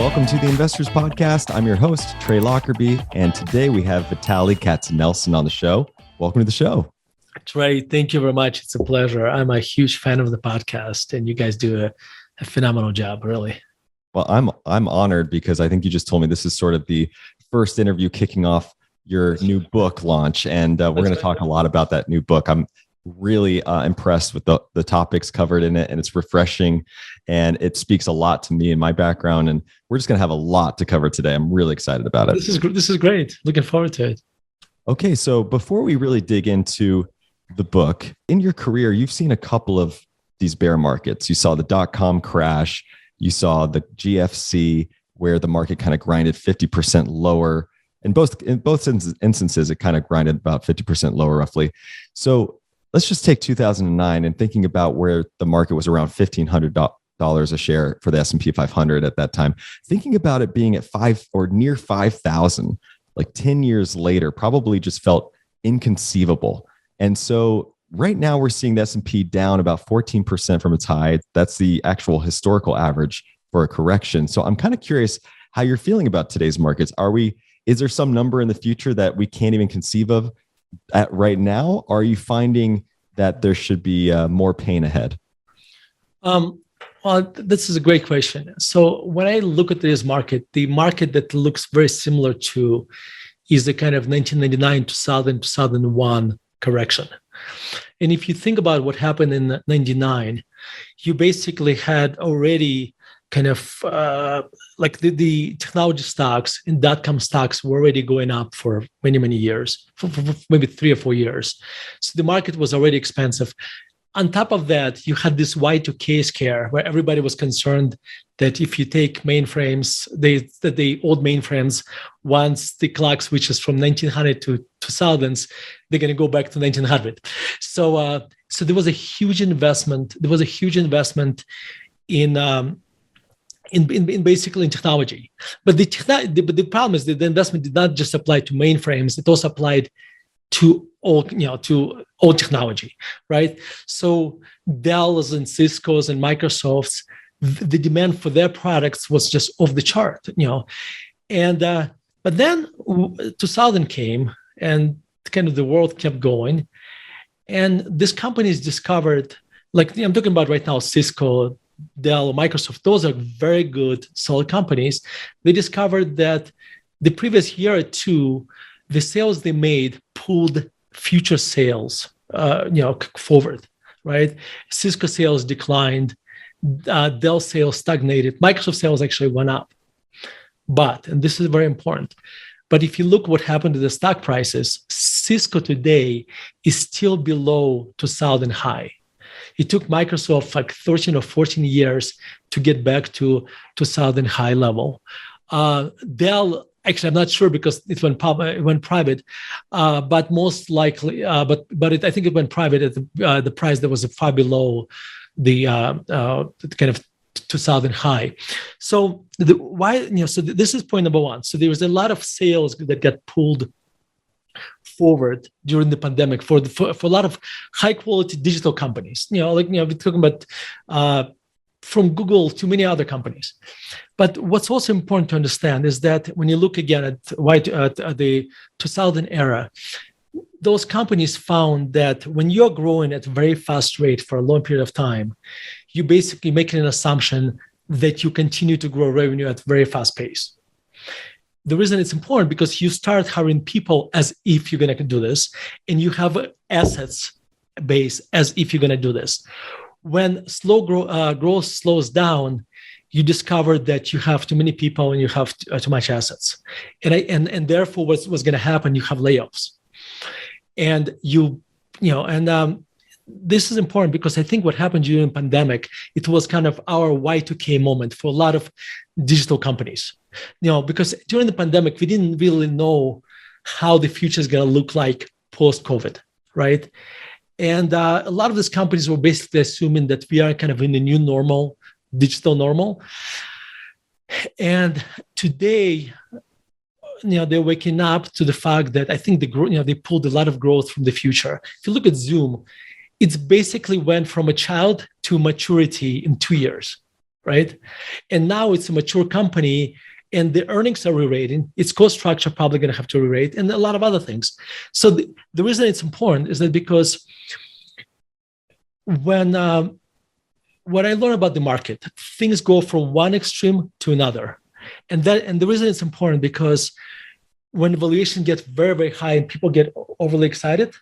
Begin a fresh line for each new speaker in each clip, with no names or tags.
Welcome to the Investors Podcast. I'm your host, Trey Lockerbie, and today we have Vitaliy Katsenelson on the show. Welcome to the show.
Trey, thank you very much. It's a pleasure. I'm a huge fan of the podcast, and you guys do a phenomenal job, really.
Well, I'm honored because I think you just told me this is sort of the first interview kicking off your new book launch, and we're going to talk a lot about that new book. I'm really impressed with the topics covered in it, and it's refreshing, and it speaks a lot to me and my background, and we're just going to have a lot to cover today. I'm really excited about it.
This is great. Looking forward to it.
Okay, so before we really dig into the book, in your career, you've seen a couple of these bear markets. You saw the dot-com crash. You saw the GFC, where the market kind of grinded 50% lower. In both instances, it kind of grinded about 50% lower, roughly. So let's just take 2009 and thinking about where the market was around $1,500 a share for the S&P 500 at that time. Thinking about it being at five or near 5,000, like 10 years later, probably just felt inconceivable. And so right now we're seeing the S&P down about 14% from its high. That's the actual historical average for a correction. So I'm kind of curious how you're feeling about today's markets. Is there some number in the future that we can't even conceive of at right now? Or are you finding that there should be more pain ahead?
Well, this is a great question. So when I look at this market, the market that looks very similar to is the kind of 1999, 2000, 2001 correction. And if you think about what happened in 99, you basically had already kind of like the technology stocks and dot-com stocks were already going up for many, many years, for maybe 3 or 4 years. So the market was already expensive. On top of that, you had this Y2K scare where everybody was concerned that if you take mainframes, the old mainframes, once the clock switches from 1900 to 2000s, they're going to go back to 1900. So there was a huge investment. There was a huge investment in basically in technology. But the problem is that the investment did not just apply to mainframes; it also applied to all technology, right? So Dell's and Cisco's and Microsoft's, the demand for their products was just off the chart, And but then 2000 came, and kind of the world kept going, and these companies discovered, like I'm talking about right now, Cisco, Dell, Microsoft, those are very good, solid companies. They discovered that the previous year or two, the sales they made pulled future sales, forward, right? Cisco sales declined, Dell sales stagnated, Microsoft sales actually went up. But, and this is very important, but if you look what happened to the stock prices, Cisco today is still below 2000 high. It took Microsoft like 13 or 14 years to get back to 2000 high level. Dell, actually, I'm not sure because it went private, but most likely, I think it went private at the price that was far below the kind of 2000 high. So this is point number one. So there was a lot of sales that got pulled forward during the pandemic for a lot of high quality digital companies. We're talking about from Google to many other companies. But what's also important to understand is that when you look again at the 2000 era, those companies found that when you're growing at a very fast rate for a long period of time, you basically make an assumption that you continue to grow revenue at a very fast pace. The reason it's important because you start hiring people as if you're going to do this, and you have assets base as if you're going to do this. When growth slows down, you discover that you have too many people and you have too much assets, and therefore what's going to happen? You have layoffs, and this is important because I think what happened during the pandemic, it was kind of our Y2K moment for a lot of digital companies. Because during the pandemic, we didn't really know how the future is going to look like post-COVID, right? And a lot of these companies were basically assuming that we are kind of in the new normal, digital normal. And today, they're waking up to the fact that I think they pulled a lot of growth from the future. If you look at Zoom, it's basically went from a child to maturity in 2 years. right? And now it's a mature company, and the earnings are re-rating. Its cost structure probably going to have to re-rate, and a lot of other things. So the reason it's important is that because when what I learned about the market, things go from one extreme to another, and the reason it's important because when valuation gets very, very high and people get overly excited,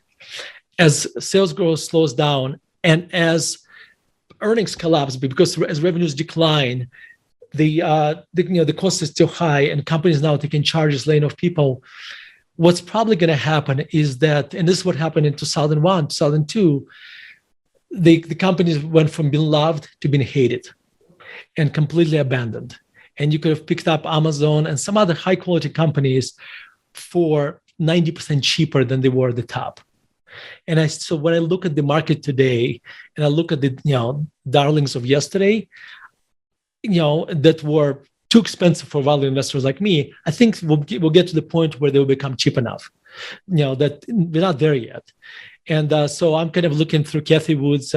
as sales growth slows down and as earnings collapse because as revenues decline, the cost is still high and companies now taking charges, laying off people. What's probably going to happen is that, and this is what happened in 2001, 2002, the companies went from being loved to being hated and completely abandoned. And you could have picked up Amazon and some other high quality companies for 90% cheaper than they were at the top. And so when I look at the market today and I look at the darlings of yesterday, that were too expensive for value investors like me, I think we'll get to the point where they will become cheap enough. That we're not there yet. And so I'm kind of looking through Cathie Wood's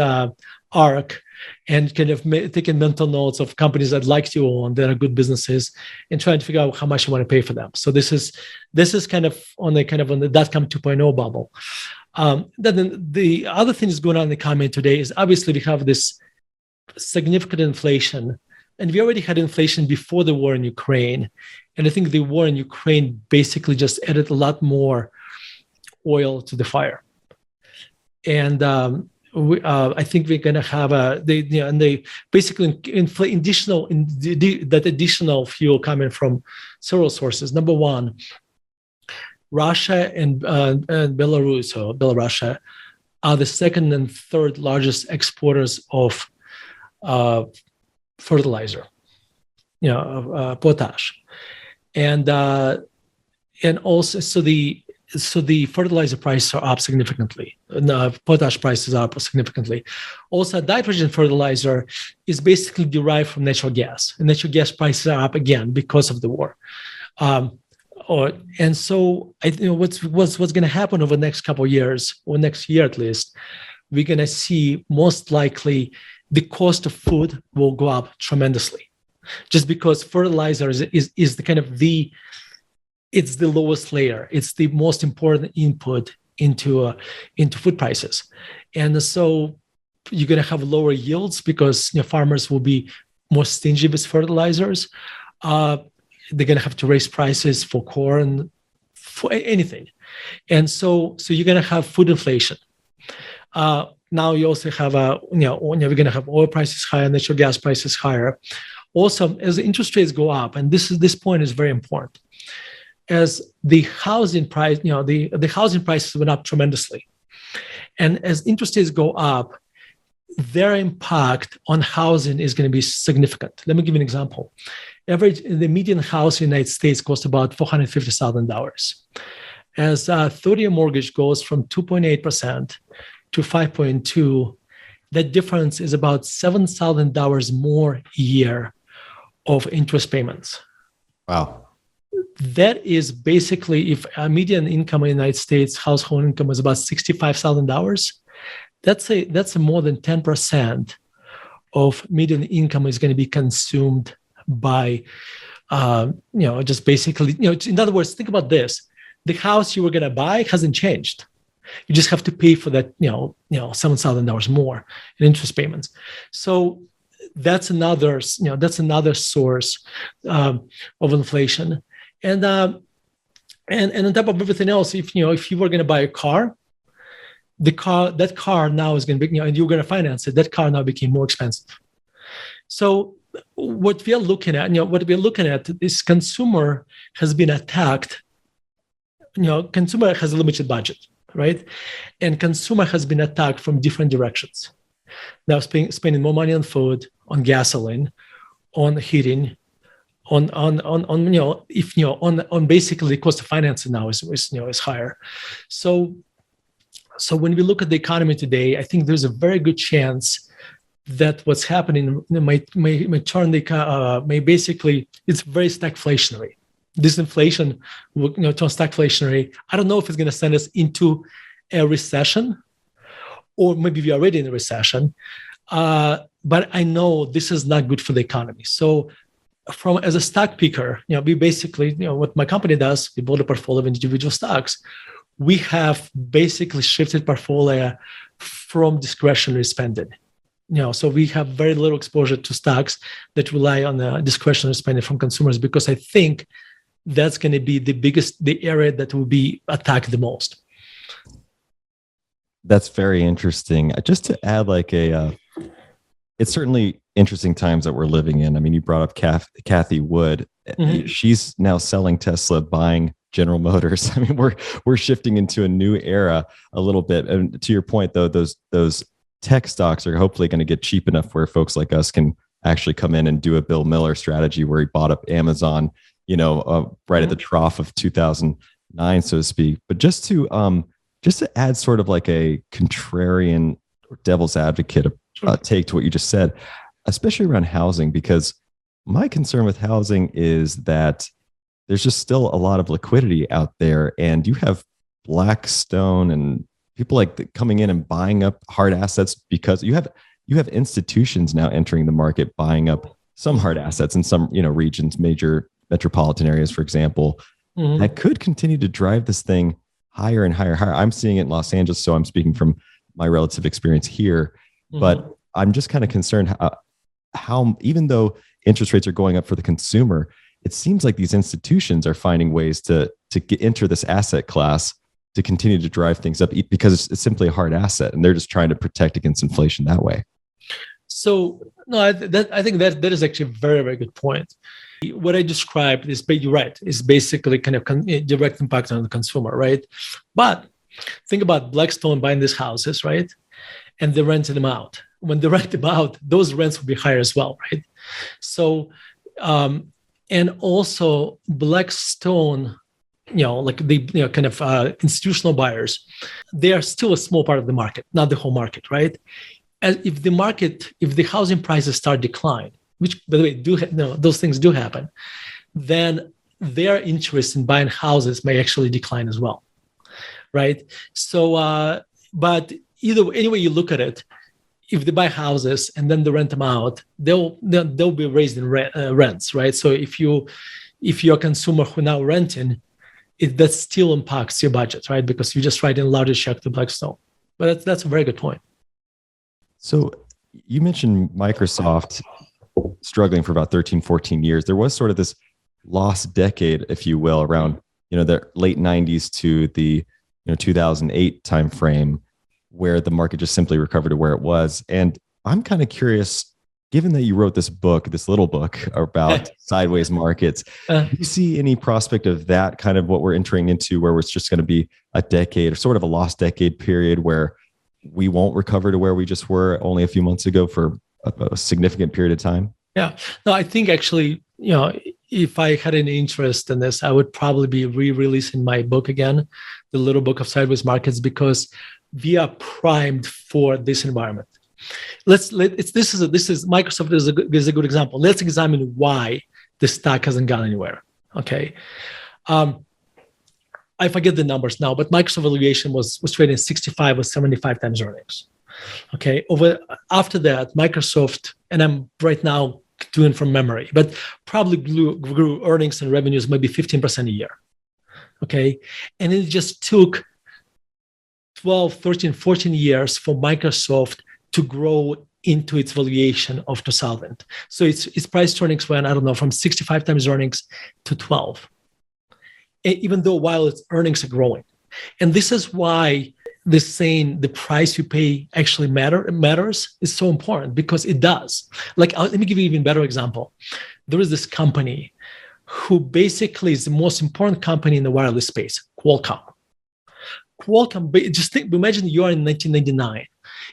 arc and kind of taking mental notes of companies I'd like to own that are good businesses and trying to figure out how much I want to pay for them. So this is kind of on the .com 2.0 bubble. Then the other thing that's going on in the economy today is obviously we have this significant inflation, and we already had inflation before the war in Ukraine. And I think the war in Ukraine basically just added a lot more oil to the fire. And I think we're going to have that additional fuel coming from several sources. Number one, Russia and Belarus are the second and third largest exporters of fertilizer, potash, and also so the fertilizer prices are up significantly. Potash prices are up significantly. Also, nitrogen fertilizer is basically derived from natural gas, and natural gas prices are up again because of the war. And so, what's going to happen over the next couple of years, or next year at least, we're going to see most likely the cost of food will go up tremendously, just because fertilizer is the kind of it's the lowest layer. It's the most important input into food prices, and so you're going to have lower yields because farmers will be more stingy with fertilizers. They're going to have to raise prices for corn, for anything, and so you're going to have food inflation. Now you also have we're going to have oil prices higher, natural gas prices higher. Also, as the interest rates go up, and this point is very important, as the housing price, the housing prices went up tremendously, and as interest rates go up, their impact on housing is going to be significant. Let me give you an example. The median house in the United States costs about $450,000. As a 30-year mortgage goes from 2.8% to 5.2%, that difference is about $7,000 more a year of interest payments. Wow. That is basically, if a median income in the United States, household income is about $65,000, that's a more than 10% of median income is going to be consumed by, just basically, in other words, think about this. The house you were going to buy hasn't changed. You just have to pay for that, $7,000 more in interest payments. So that's another source of inflation. And on top of everything else, if you were going to buy a car, that car now is going to be, and you're going to finance it, that car now became more expensive. So what we are looking at, is consumer has been attacked. Consumer has a limited budget, right? And consumer has been attacked from different directions. Now spending more money on food, on gasoline, on heating, on basically the cost of financing now is higher. So when we look at the economy today, I think there's a very good chance that what's happening may turn basically, it's very stagflationary. This inflation will turn stagflationary. I don't know if it's going to send us into a recession, or maybe we're already in a recession. but I know this is not good for the economy. So as a stock picker, we basically, what my company does, we build a portfolio of individual stocks. We have basically shifted portfolio from discretionary spending. So we have very little exposure to stocks that rely on discretionary spending from consumers, because I think that's going to be the area that will be attacked the most.
That's very interesting. Just to add it's certainly interesting times that we're living in. I mean, you brought up Cathie Wood. Mm-hmm. She's now selling Tesla, buying General Motors. I mean, we're shifting into a new era a little bit. And to your point, though, those tech stocks are hopefully going to get cheap enough where folks like us can actually come in and do a Bill Miller strategy where he bought up Amazon, right at the trough of 2009, so to speak. But just to add sort of like a contrarian or devil's advocate take to what you just said, especially around housing, because my concern with housing is that there's just still a lot of liquidity out there, and you have Blackstone and people like coming in and buying up hard assets, because you have institutions now entering the market, buying up some hard assets in some regions, major metropolitan areas, for example, that could continue to drive this thing higher and higher. I'm seeing it in Los Angeles, so I'm speaking from my relative experience here. But I'm just kind of concerned how even though interest rates are going up for the consumer, it seems like these institutions are finding ways to enter this asset class to continue to drive things up, because it's simply a hard asset, and they're just trying to protect against inflation that way.
So no, I think that is actually a very, very good point. What I described is, you're right, is basically kind of direct impact on the consumer, right? But think about Blackstone buying these houses, right? And they're renting them out. When they rent them out, those rents will be higher as well, right? So, and also Blackstone, kind of institutional buyers, they are still a small part of the market, not the whole market, right? As if the housing prices start decline, which by the way those things do happen, then their interest in buying houses may actually decline as well, right? So, but any way you look at it, if they buy houses and then they rent them out, they'll be raised in rents, right? So if you're a consumer who now renting, that still impacts your budget, right? Because you just write in a larger check to Blackstone. But that's a very good point. So
you mentioned Microsoft struggling for about 13, 14 years. There was sort of this lost decade, if you will, around the late 90s to the 2008 timeframe, where the market just simply recovered to where it was. And I'm kind of curious, given that you wrote this little book about sideways markets, do you see any prospect of that kind of what we're entering into, where it's just going to be a decade or sort of a lost decade period where we won't recover to where we just were only a few months ago for a significant period of time?
Yeah, no, I think actually, if I had any interest in this, I would probably be re-releasing my book again, the little book of sideways markets, because we are primed for this environment. This is Microsoft is a good example. Let's examine why the stock hasn't gone anywhere. Okay, I forget the numbers now, but Microsoft valuation was trading 65 or 75 times earnings. Okay, after that, Microsoft, and I'm right now doing from memory, but probably grew earnings and revenues maybe 15% a year. Okay, and it just took 12, 13, 14 years for Microsoft to grow into its valuation of 2000. So its price to earnings went, I don't know, from 65 times earnings to 12, even though while its earnings are growing. And this is why this saying, the price you pay actually matters, is so important, because it does. Let me give you an even better example. There is this company who basically is the most important company in the wireless space, Qualcomm. Imagine you are in 1999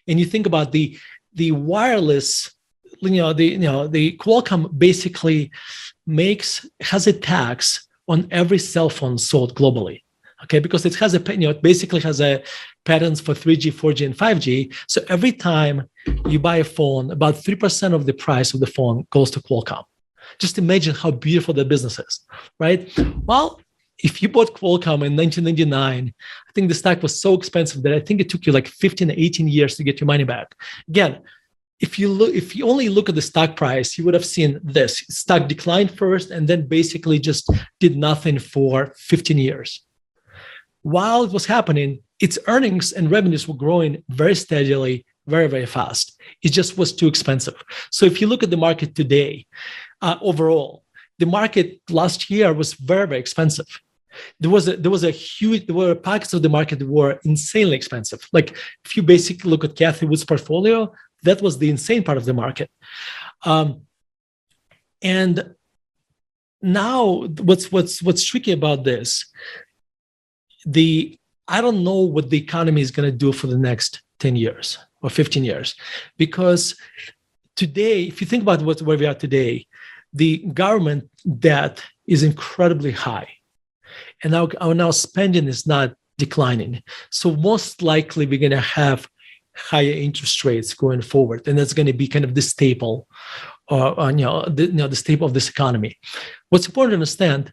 and you think about the wireless, the Qualcomm basically has a tax on every cell phone sold globally. Okay, because it has it basically has a patents for 3G, 4G, and 5G. So every time you buy a phone, about 3% of the price of the phone goes to Qualcomm. Just imagine how beautiful that business is, right? Well, if you bought Qualcomm in 1999, I think the stock was so expensive that I think it took you like 15 to 18 years to get your money back. Again, if you only look at the stock price, you would have seen this. Stock declined first and then basically just did nothing for 15 years. While it was happening, its earnings and revenues were growing very steadily, very, very fast. It just was too expensive. So if you look at the market today, overall, the market last year was very, very expensive. There were pockets of the market that were insanely expensive. Like if you basically look at Cathie Wood's portfolio, that was the insane part of the market. And now what's tricky about this, I don't know what the economy is going to do for the next 10 years or 15 years. Because today, if you think about where we are today, the government debt is incredibly high. And our spending is not declining. So most likely we're going to have higher interest rates going forward. And that's going to be kind of the staple, the staple of this economy. What's important to understand,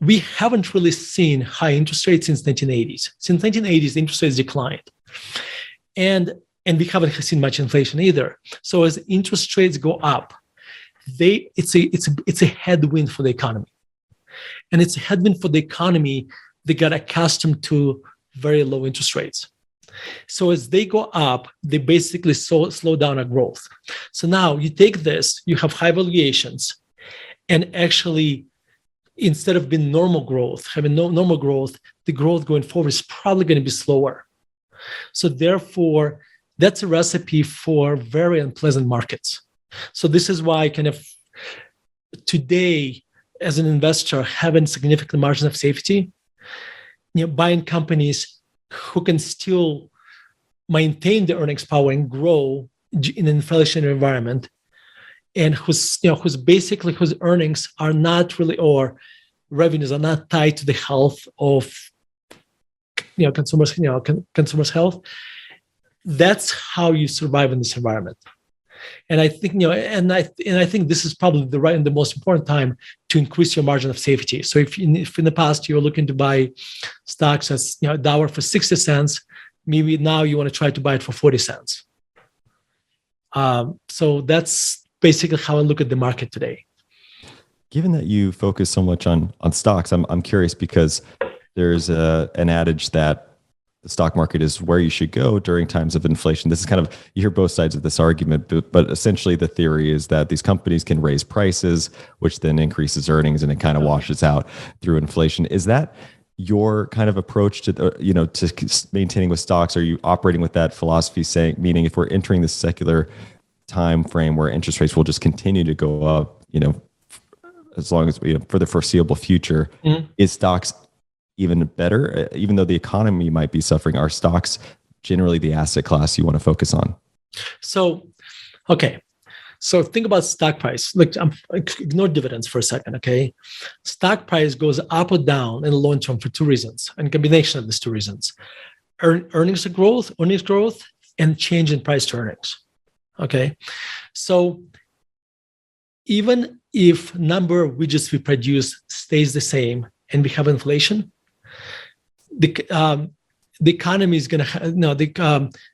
we haven't really seen high interest rates since 1980s. Since 1980s, interest rates declined. And we haven't seen much inflation either. So as interest rates go up, it's a headwind for the economy. And it's a headwind for the economy that got accustomed to very low interest rates. So as they go up, they basically slow down our growth. So now you take this, you have high valuations, and actually, instead of being normal growth, having normal growth, the growth going forward is probably going to be slower. So therefore, that's a recipe for very unpleasant markets. So this is why kind of today, as an investor, having significant margin of safety, buying companies who can still maintain the earnings power and grow in an inflationary environment, and whose earnings are not really, or revenues are not tied to the health of consumers' health. That's how you survive in this environment. And I think, I think this is probably the right and the most important time to increase your margin of safety. So if in the past you're looking to buy stocks as $1 for 60 cents, maybe now you want to try to buy it for 40 cents. So that's basically how I look at the market today.
Given that you focus so much on stocks, I'm curious because there's an adage that the stock market is where you should go during times of inflation. This is kind of, you hear both sides of this argument, but essentially the theory is that these companies can raise prices, which then increases earnings, and it kind of washes out through inflation. Is that your kind of approach to to maintaining with stocks? Are you operating with that philosophy, meaning if we're entering this secular time frame where interest rates will just continue to go up, as long as for the foreseeable future, is stocks even better? Even though the economy might be suffering, are stocks generally the asset class you want to focus on?
So think about stock price. Ignore dividends for a second, okay? Stock price goes up or down in the long term for two reasons, and combination of these two reasons: earnings growth, and change in price to earnings. Okay, so even if number of widgets we produce stays the same and we have inflation, the economy is going to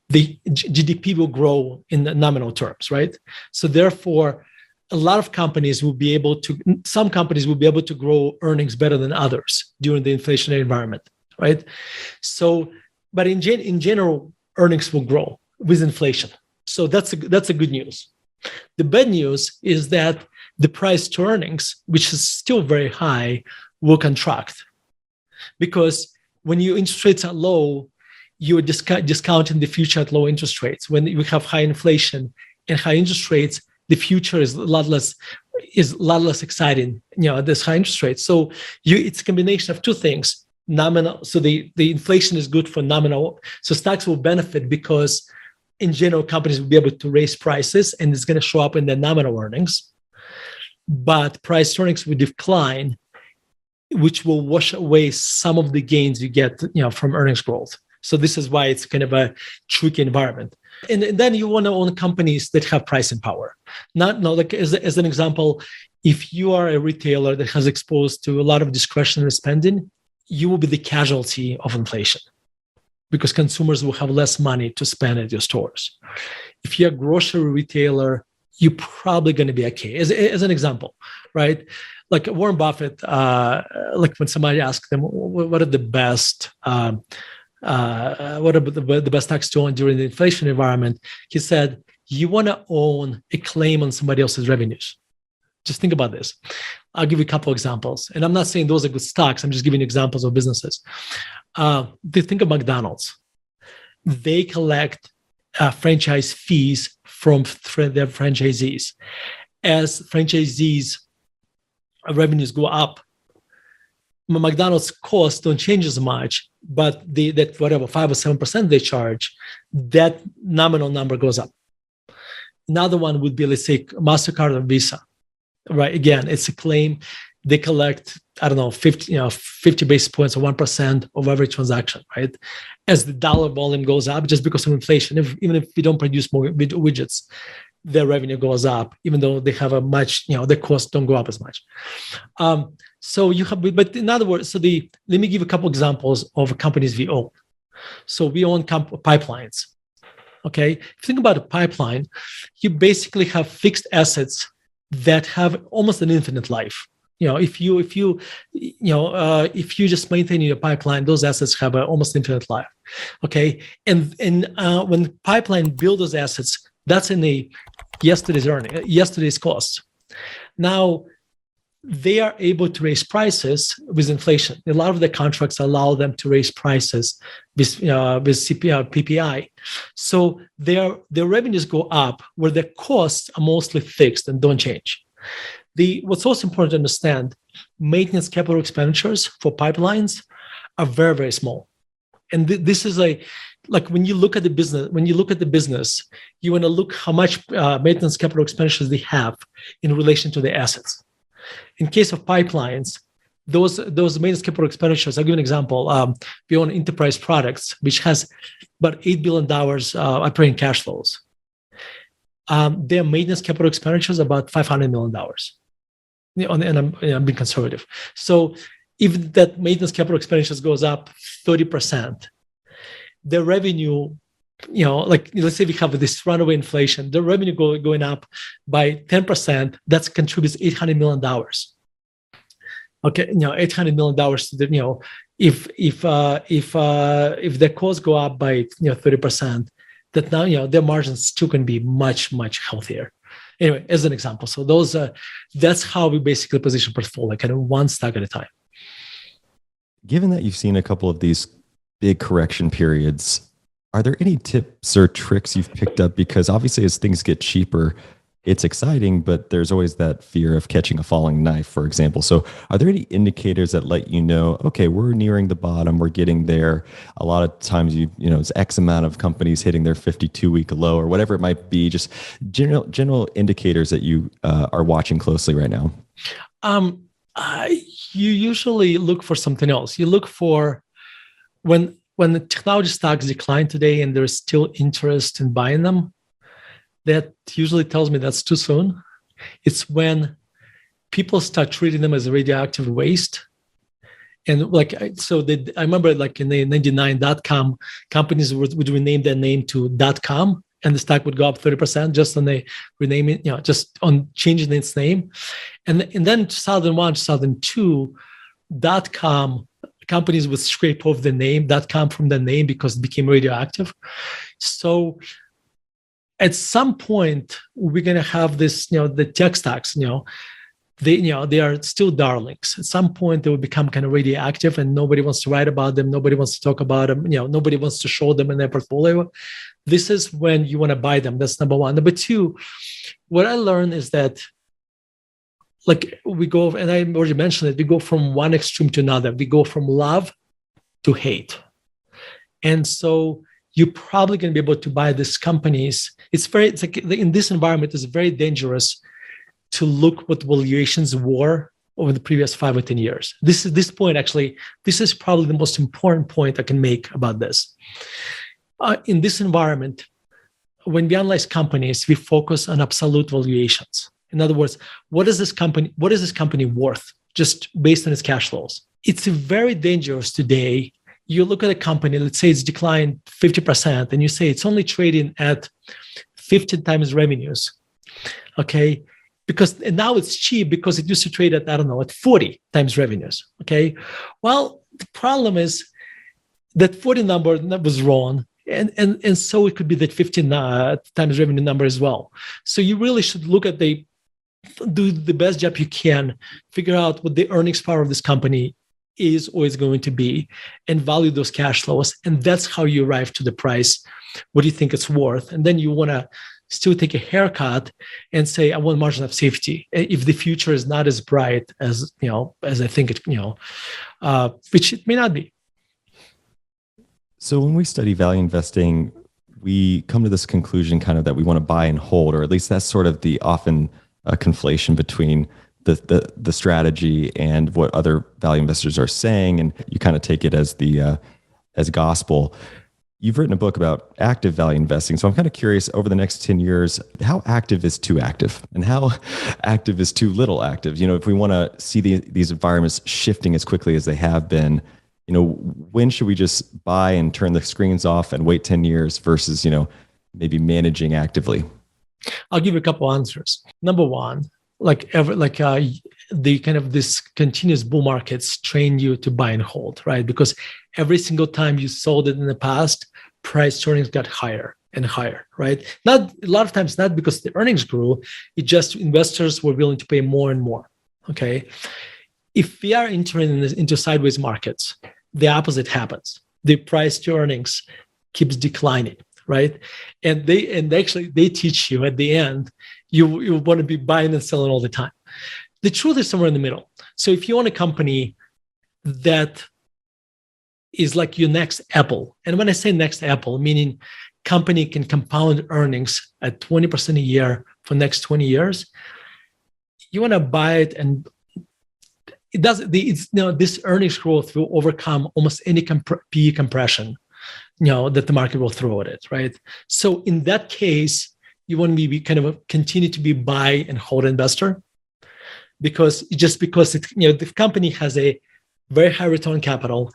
the GDP will grow in the nominal terms, right? So therefore, some companies will be able to grow earnings better than others during the inflationary environment, right? So, but in general, earnings will grow with inflation. So that's a good news. The bad news is that the price to earnings, which is still very high, will contract, because when your interest rates are low, you're discounting the future at low interest rates. When you have high inflation and high interest rates, the future is a lot less exciting. There's high interest rates. So it's a combination of two things. Nominal. So the inflation is good for nominal. So stocks will benefit because in general, companies will be able to raise prices, and it's going to show up in their nominal earnings. But price to earnings will decline, which will wash away some of the gains you get, from earnings growth. So this is why it's kind of a tricky environment. And then you want to own companies that have pricing power. As an example, if you are a retailer that has exposed to a lot of discretionary spending, you will be the casualty of inflation. because consumers will have less money to spend at your stores. If you're a grocery retailer, you're probably going to be okay. As an example, right? Like Warren Buffett, like when somebody asks them, what are the best stocks to own during the inflation environment? He said, you want to own a claim on somebody else's revenues. Just think about this. I'll give you a couple examples. And I'm not saying those are good stocks. I'm just giving examples of businesses. They think of McDonald's. They collect franchise fees from their franchisees. As franchisees' revenues go up, McDonald's costs don't change as much, but that whatever 5 or 7% they charge, that nominal number goes up. Another one would be, let's say, MasterCard or Visa. Right. Again, it's a claim. They collect, 50 basis points or 1% of every transaction, right? As the dollar volume goes up, just because of inflation, even if we don't produce more widgets, their revenue goes up, even though they have their costs don't go up as much. But in other words, let me give a couple examples of companies we own. So we own pipelines. Okay. If you think about a pipeline, you basically have fixed assets that have almost an infinite life. If you just maintain your pipeline, those assets have an almost infinite life. Okay, and when pipeline build those assets, that's in yesterday's cost. Now they are able to raise prices with inflation. A lot of the contracts allow them to raise prices with CPI, PPI. So their revenues go up where their costs are mostly fixed and don't change. What's also important to understand, maintenance capital expenditures for pipelines are very, very small. And this is like when you look at the business, you want to look how much maintenance capital expenditures they have in relation to the assets. In case of pipelines, those maintenance capital expenditures, I'll give an example. We own Enterprise Products, which has about $8 billion operating cash flows. Their maintenance capital expenditures are about $500 million. And I'm being conservative. So if that maintenance capital expenditures goes up 30%, the revenue, like let's say we have this runaway inflation, the revenue going up by 10%, that contributes $800 million. Okay, $800 million to the, if the costs go up by 30%, that now their margins still can be much, much healthier. Anyway, as an example, so that's how we basically position portfolio, kind of one stock at a time.
Given that you've seen a couple of these big correction periods, are there any tips or tricks you've picked up? Because obviously as things get cheaper, it's exciting, but there's always that fear of catching a falling knife, for example. So are there any indicators that let you know, okay, we're nearing the bottom, we're getting there? A lot of times, it's X amount of companies hitting their 52-week low or whatever it might be, just general indicators that you are watching closely right now.
You usually look for something else. You look for when the technology stocks decline today and there's still interest in buying them, that usually tells me that's too soon. It's when people start treating them as radioactive waste. And I remember like in the 99 .com, companies would rename their name to .com and the stock would go up 30% just on the renaming, just on changing its name. And then 2001, 2002, .com companies would scrape off the name .com from the name because it became radioactive. So at some point, we're going to have this, the tech stocks, they are still darlings. At some point, they will become kind of radioactive and nobody wants to write about them. Nobody wants to talk about them. Nobody wants to show them in their portfolio. This is when you want to buy them. That's number one. Number two, what I learned is that we go, and I already mentioned it, we go from one extreme to another. We go from love to hate. And so you're probably going to be able to buy these companies. It's like in this environment, it's very dangerous to look what valuations were over the previous 5 or 10 years. This is probably the most important point I can make about this. In this environment, when we analyze companies, we focus on absolute valuations. In other words, what is this company worth just based on its cash flows? It's very dangerous today you look at a company, let's say it's declined 50%, and you say it's only trading at 15 times revenues, okay? And now it's cheap because it used to trade at, I don't know, at 40 times revenues, okay? Well, the problem is that 40 number was wrong. And so it could be that 15 times revenue number as well. So you really should look at do the best job you can, figure out what the earnings power of this company is or is going to be, and value those cash flows. And that's how you arrive to the price, what do you think it's worth. And then you want to still take a haircut and say, I want margin of safety if the future is not as bright as, as I think it, which it may not be.
So when we study value investing, we come to this conclusion kind of that we want to buy and hold, or at least that's sort of the often conflation between the strategy and what other value investors are saying, and you kind of take it as the as gospel. You've written a book about active value investing, so I'm kind of curious, over the next 10 years, how active is too active, and how active is too little active? If we want to see these environments shifting as quickly as they have been, when should we just buy and turn the screens off and wait 10 years versus, maybe managing actively?
I'll give you a couple answers. Number one, the kind of this continuous bull markets train you to buy and hold, right? Because every single time you sold it in the past, price earnings got higher and higher, right? Not a lot of times, not because the earnings grew, it just investors were willing to pay more and more. Okay. If we are entering into sideways markets, the opposite happens. The price to earnings keeps declining, right? And they teach you at the end, you want to be buying and selling all the time. The truth is somewhere in the middle. So if you own a company that is like your next Apple, and when I say next Apple, meaning company can compound earnings at 20% a year for next 20 years, you want to buy it, and this earnings growth will overcome almost any PE compression, that the market will throw at it, right? So in that case, you want to be kind of continue to be buy and hold investor, because the company has a very high return on capital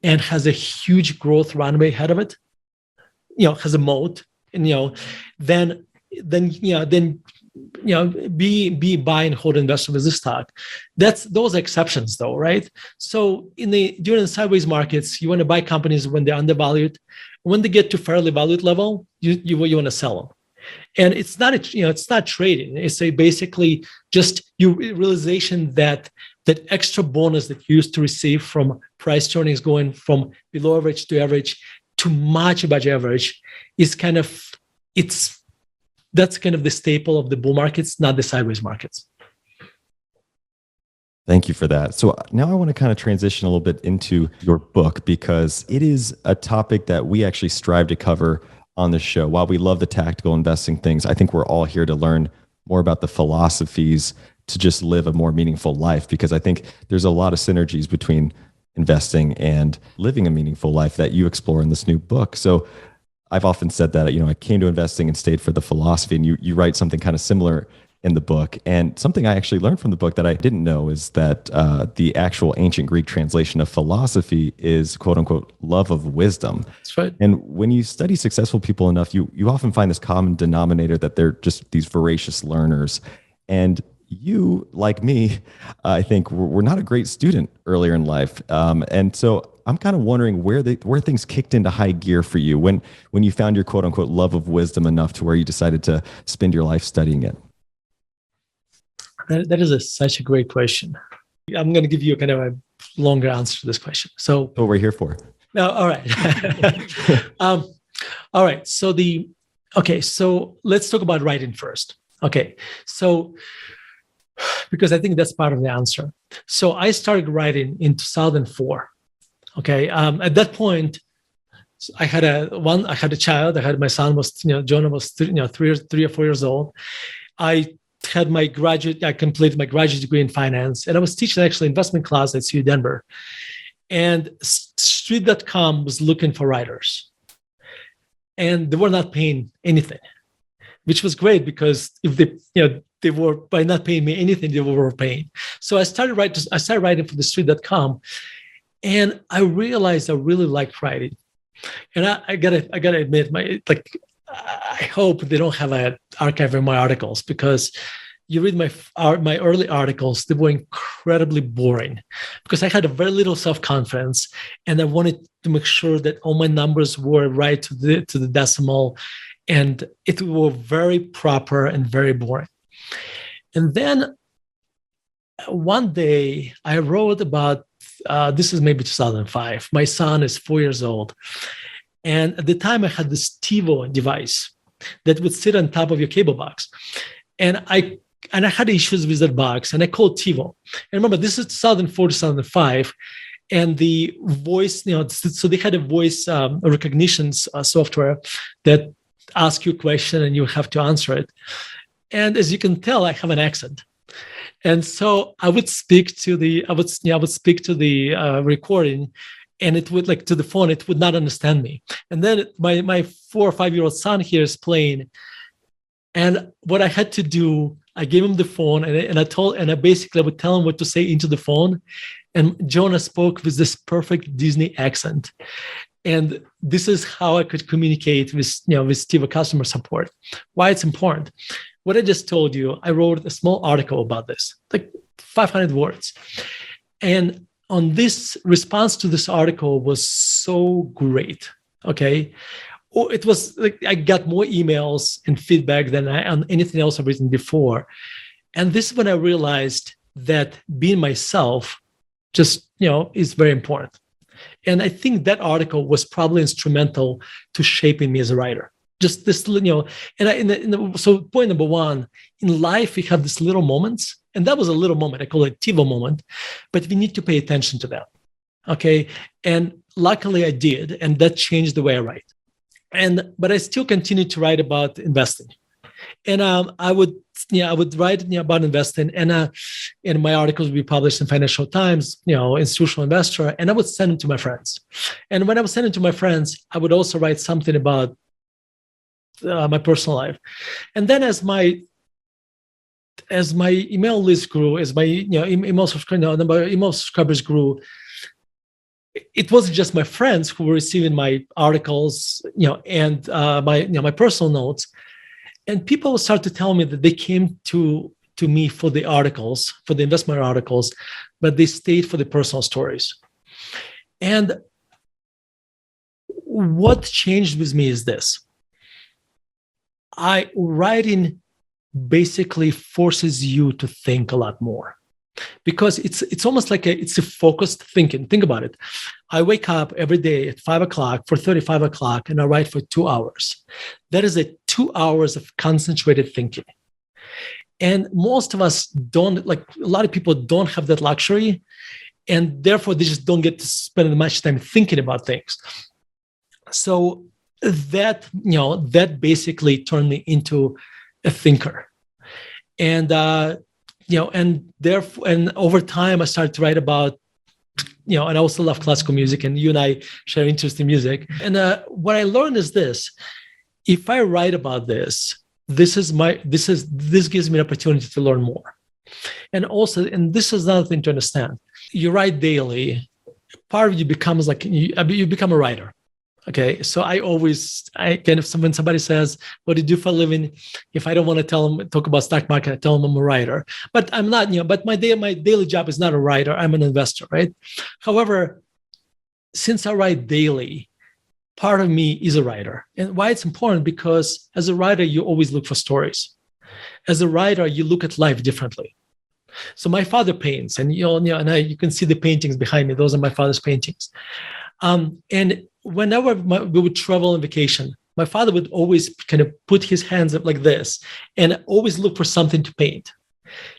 and has a huge growth runway ahead of it, has a moat, and then be buy and hold investor with this stock. Those are exceptions though, right? So during the sideways markets, you want to buy companies when they're undervalued. When they get to fairly valued level, you want to sell them. And it's not it's not trading. It's basically just your realization that extra bonus that you used to receive from price to earnings going from below average to much above average is that's kind of the staple of the bull markets, not the sideways markets.
Thank you for that. So now I want to kind of transition a little bit into your book, because it is a topic that we actually strive to cover on the show. While we love the tactical investing things, I think we're all here to learn more about the philosophies to just live a more meaningful life, because I think there's a lot of synergies between investing and living a meaningful life that you explore in this new book. So I've often said that, I came to investing and stayed for the philosophy, and you write something kind of similar in the book. And something I actually learned from the book that I didn't know is that the actual ancient Greek translation of philosophy is quote unquote love of wisdom.
That's right.
And when you study successful people enough, you often find this common denominator that they're just these voracious learners. And you, like me, I think were not a great student earlier in life. And so I'm kind of wondering where things kicked into high gear for you when you found your quote unquote love of wisdom enough to where you decided to spend your life studying it.
That is such a great question. I'm going to give you kind of a longer answer to this question. So
what we're here for.
No, all right. All right. So let's talk about writing first. Okay. So because I think that's part of the answer. So I started writing in 2004. Okay. At that point, I had a child. My son was, Jonah was 3 or 4 years old. I completed my graduate degree in finance, and I was teaching actually investment class at CU Denver. And Street.com was looking for writers, and they were not paying anything, which was great, because if they were, by not paying me anything, they were paying. So I started writing for the Street.com, And I realized I really liked writing. And I gotta admit, I hope they don't have an archive of my articles, because you read my early articles, they were incredibly boring because I had a very little self-confidence, and I wanted to make sure that all my numbers were right to the decimal, and it were very proper and very boring. And then one day I wrote about this is maybe 2005. My son is 4 years old. And at the time, I had this TiVo device that would sit on top of your cable box. And I had issues with that box, and I called TiVo. And remember, this is 2004, 2005. And the voice, so they had a voice recognition software that asks you a question and you have to answer it. And as you can tell, I have an accent. And so I would speak to the recording, and it would, like, to the phone, it would not understand me. And then my 4 or 5 year old son here is playing, and what I had to do, I gave him the phone, and I basically would tell him what to say into the phone, and Jonah spoke with this perfect Disney accent. And this is how I could communicate with TiVo customer support. Why it's important. What I just told you, I wrote a small article about this, like 500 words. And on this, response to this article was so great, okay? It was like I got more emails and feedback than on anything else I've written before. And this is when I realized that being myself just, is very important. And I think that article was probably instrumental to shaping me as a writer. Just this, so point number one, in life, we have these little moments, and that was a little moment. I call it a TiVo moment, but we need to pay attention to that. Okay. And luckily I did, and that changed the way I write. But I still continue to write about investing. And I would write about investing, and my articles would be published in Financial Times, Institutional Investor, and I would send them to my friends. And when I would send them to my friends, I would also write something about my personal life. And then as my email list grew, as my email subscribers grew, it wasn't just my friends who were receiving my articles, and my personal notes. And people would start to tell me that they came to me for the articles, for the investment articles, but they stayed for the personal stories. And what changed with me is this. Writing basically forces you to think a lot more, because it's almost like it's a focused thinking. Think about it. I wake up every day at 5 o'clock, 4:35 o'clock, and I write for 2 hours. That is 2 hours of concentrated thinking. And most of us don't, like, a lot of people don't have that luxury, and therefore they just don't get to spend much time thinking about things. So that basically turned me into a thinker. And and over time I started to write about, and I also love classical music, and you and I share interest in music. And what I learned is this: if I write about this gives me an opportunity to learn more. And also, and this is another thing to understand: you write daily, part of you becomes like you become a writer. Okay, so when somebody says, "What do you do for a living?" If I don't want to talk about stock market, I tell them I'm a writer. But I'm not, but my daily job is not a writer. I'm an investor, right? However, since I write daily, part of me is a writer. And why it's important? Because as a writer, you always look for stories. As a writer, you look at life differently. So my father paints, and you can see the paintings behind me. Those are my father's paintings. And whenever we would travel on vacation, my father would always kind of put his hands up like this and always look for something to paint.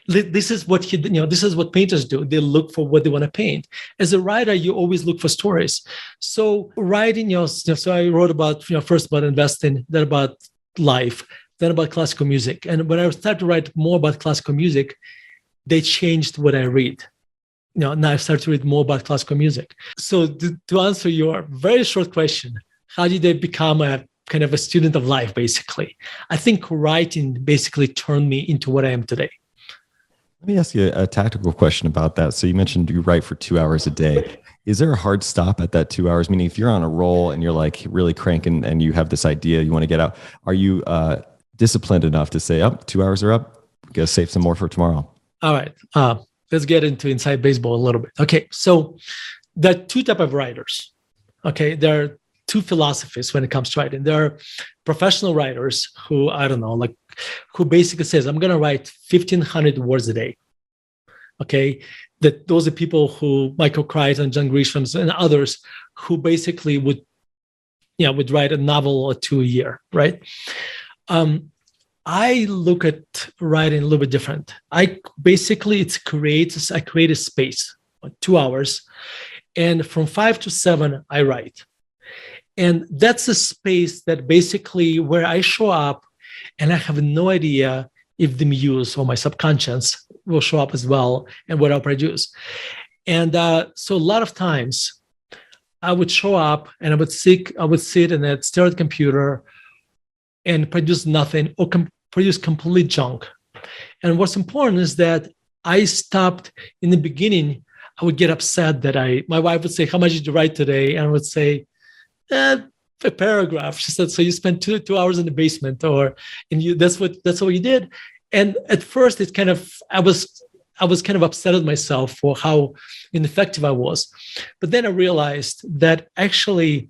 This is what this is what painters do. They look for what they want to paint. As a writer, you always look for stories. So writing, so I wrote about, first about investing, then about life, then about classical music. And when I started to write more about classical music, they changed what I read. Now I've started to read more about classical music. So to answer your very short question, how did I become a kind of a student of life, basically? I think writing basically turned me into what I am today.
Let me ask you a tactical question about that. So you mentioned you write for 2 hours a day. Is there a hard stop at that 2 hours? Meaning if you're on a roll and you're like really cranking and you have this idea, you want to get out, are you disciplined enough to say, oh, 2 hours are up, gotta save some more for tomorrow?
All right. Let's get into inside baseball a little bit. Okay. So there are two types of writers. Okay. There are two philosophies when it comes to writing. There are professional writers who, I don't know, like who basically says, I'm going to write 1,500 words a day. Okay. That those are people who, Michael Crichton, John Grisham, and others who basically would write a novel or two a year, right? I look at writing a little bit different. I create a space, 2 hours, and from 5 to 7, I write. And that's a space that basically where I show up and I have no idea if the muse or my subconscious will show up as well and what I'll produce. And so a lot of times I would show up and I would sit and I'd stare at the computer and produce nothing or produce complete junk. And what's important is that I stopped in the beginning. I would get upset that my wife would say, how much did you write today? And I would say, a paragraph. She said, so you spent two hours in the basement that's what you did. And at first it's I was kind of upset at myself for how ineffective I was. But then I realized that actually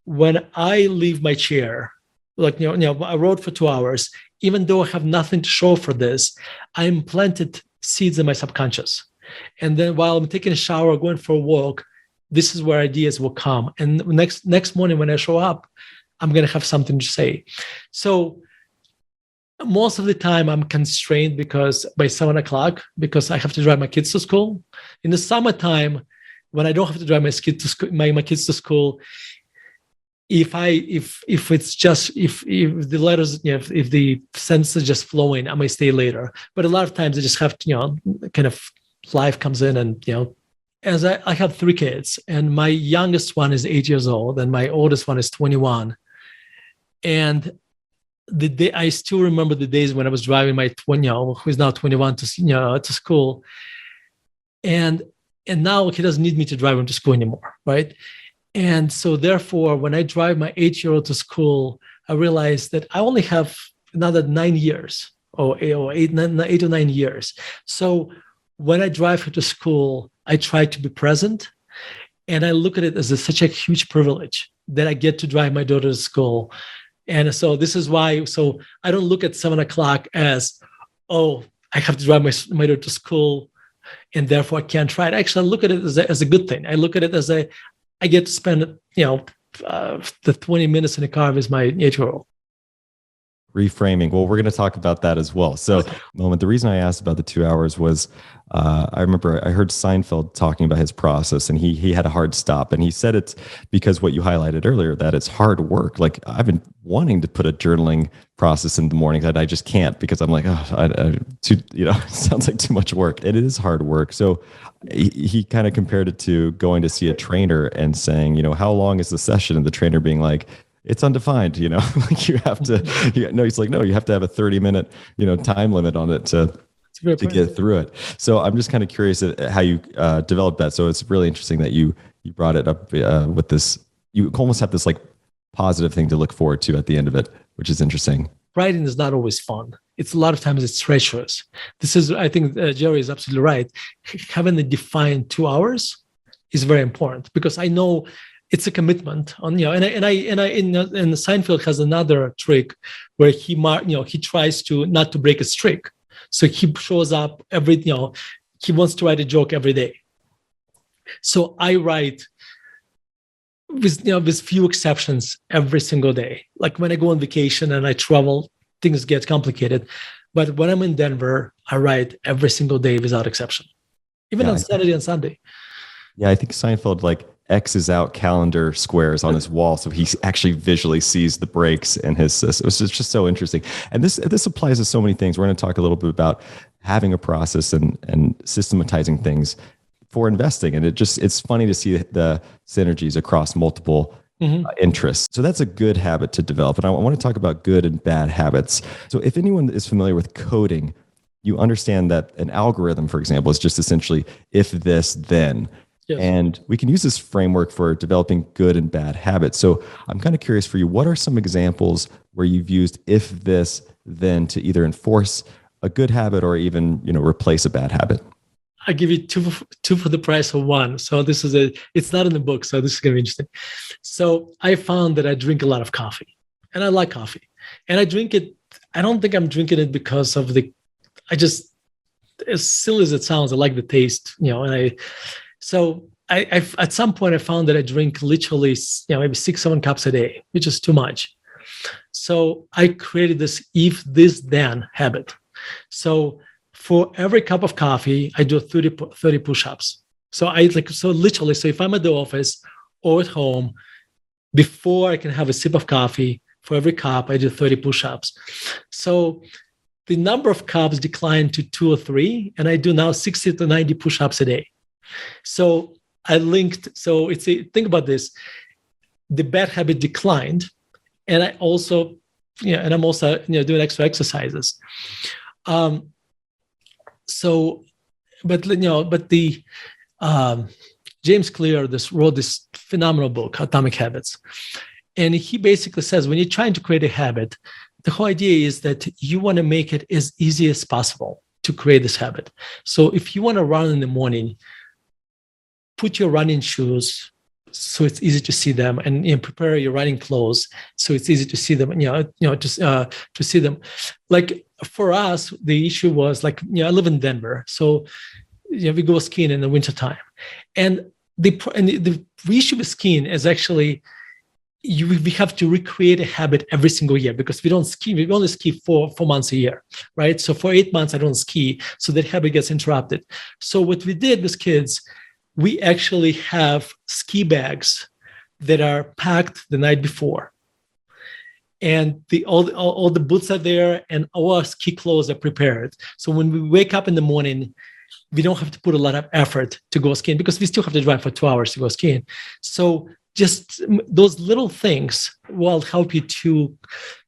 when I leave my chair, like, I wrote for 2 hours, even though I have nothing to show for this, I implanted seeds in my subconscious. And then while I'm taking a shower, going for a walk, this is where ideas will come. And next morning when I show up, I'm going to have something to say. So most of the time I'm constrained by 7 o'clock because I have to drive my kids to school. In the summertime, when I don't have to drive my kids to school, if the letters, if the sentence is just flowing, I may stay later. But a lot of times I just have to, kind of life comes in and, as I have 3 kids and my youngest one is 8 years old and my oldest one is 21. And the day I still remember the days when I was driving my 20, who is now 21 to school. And now he doesn't need me to drive him to school anymore. Right. And so therefore, when I drive my 8-year-old to school, I realized that I only have another 9 years or 8 or 9 years. So when I drive her to school, I try to be present. And I look at it as such a huge privilege that I get to drive my daughter to school. And so this is why, so I don't look at 7 o'clock as, oh, I have to drive my daughter to school and therefore I can't try it. Actually, I look at it as a good thing. I look at it as I get to spend, the 20 minutes in the car with my 8-year-old.
Reframing. Well, we're going to talk about that as well. So, the reason I asked about the 2 hours was I remember I heard Seinfeld talking about his process and he had a hard stop. And he said it's because what you highlighted earlier, that it's hard work. Like I've been wanting to put a journaling process in the morning that I just can't because I'm like, it sounds like too much work. It is hard work. So he kind of compared it to going to see a trainer and saying, how long is the session? And the trainer being like, it's undefined, like you have to, he's like, no, you have to have a 30-minute, time limit on it to get through it. So I'm just kind of curious at how you developed that. So it's really interesting that you brought it up with this, you almost have this like positive thing to look forward to at the end of it, which is interesting.
Writing is not always fun. It's a lot of times it's treacherous. This is, I think Jerry is absolutely right. Having a defined 2 hours is very important because I know it's a commitment on, and Seinfeld has another trick where he tries to not to break a streak. So he shows up he wants to write a joke every day. So I write with few exceptions every single day. Like when I go on vacation and I travel, things get complicated. But when I'm in Denver, I write every single day without exception, even on Saturday and Sunday.
Yeah, I think Seinfeld X's out calendar squares on his wall, so he actually visually sees the breaks in his. It was just so interesting, and this applies to so many things. We're going to talk a little bit about having a process and systematizing things for investing, and it's funny to see the synergies across multiple interests. So that's a good habit to develop, and I want to talk about good and bad habits. So if anyone is familiar with coding, you understand that an algorithm, for example, is just essentially if this then.
Yes.
And we can use this framework for developing good and bad habits. So I'm kind of curious for you, what are some examples where you've used if this, then to either enforce a good habit or even, replace a bad habit?
I give you two for the price of one. So it's not in the book, so this is going to be interesting. So I found that I drink a lot of coffee, and I like coffee, and I drink it. I don't think I'm drinking it because of as silly as it sounds, I like the taste, and I at some point I found that I drink literally, maybe 6-7 cups a day, which is too much. So I created this if this then habit. So for every cup of coffee, I do 30 push-ups. So literally, so if I'm at the office or at home, before I can have a sip of coffee, for every cup, I do 30 push-ups. So the number of cups declined to 2 or 3, and I do now 60 to 90 push-ups a day. So think about this. The bad habit declined, and I'm also doing extra exercises. James Clear wrote this phenomenal book, Atomic Habits. And he basically says, when you're trying to create a habit, the whole idea is that you want to make it as easy as possible to create this habit. So if you want to run in the morning, put your running shoes so it's easy to see them, and prepare your running clothes so it's easy to see them. To see them. Like for us, the issue was I live in Denver, so we go skiing in the wintertime, and the issue with skiing is actually we have to recreate a habit every single year, because we don't ski. We only ski 4 months a year, right? So for 8 months, I don't ski, so that habit gets interrupted. So what we did with kids, we actually have ski bags that are packed the night before, and all the boots are there, and all our ski clothes are prepared. So when we wake up in the morning, we don't have to put a lot of effort to go skiing, because we still have to drive for 2 hours to go skiing. So just those little things will help you to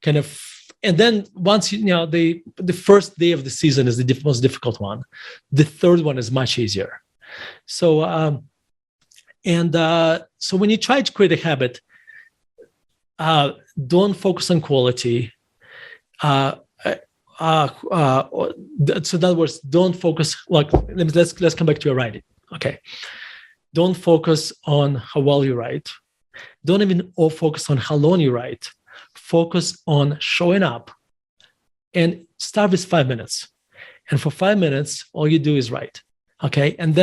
kind of, and then once the first day of the season is the most difficult one. The third one is much easier. So so when you try to create a habit, don't focus on quality. So in other words, don't focus. Let's come back to your writing. Okay, don't focus on how well you write. Don't even focus on how long you write. Focus on showing up, and start with 5 minutes. And for 5 minutes, all you do is write. Okay, and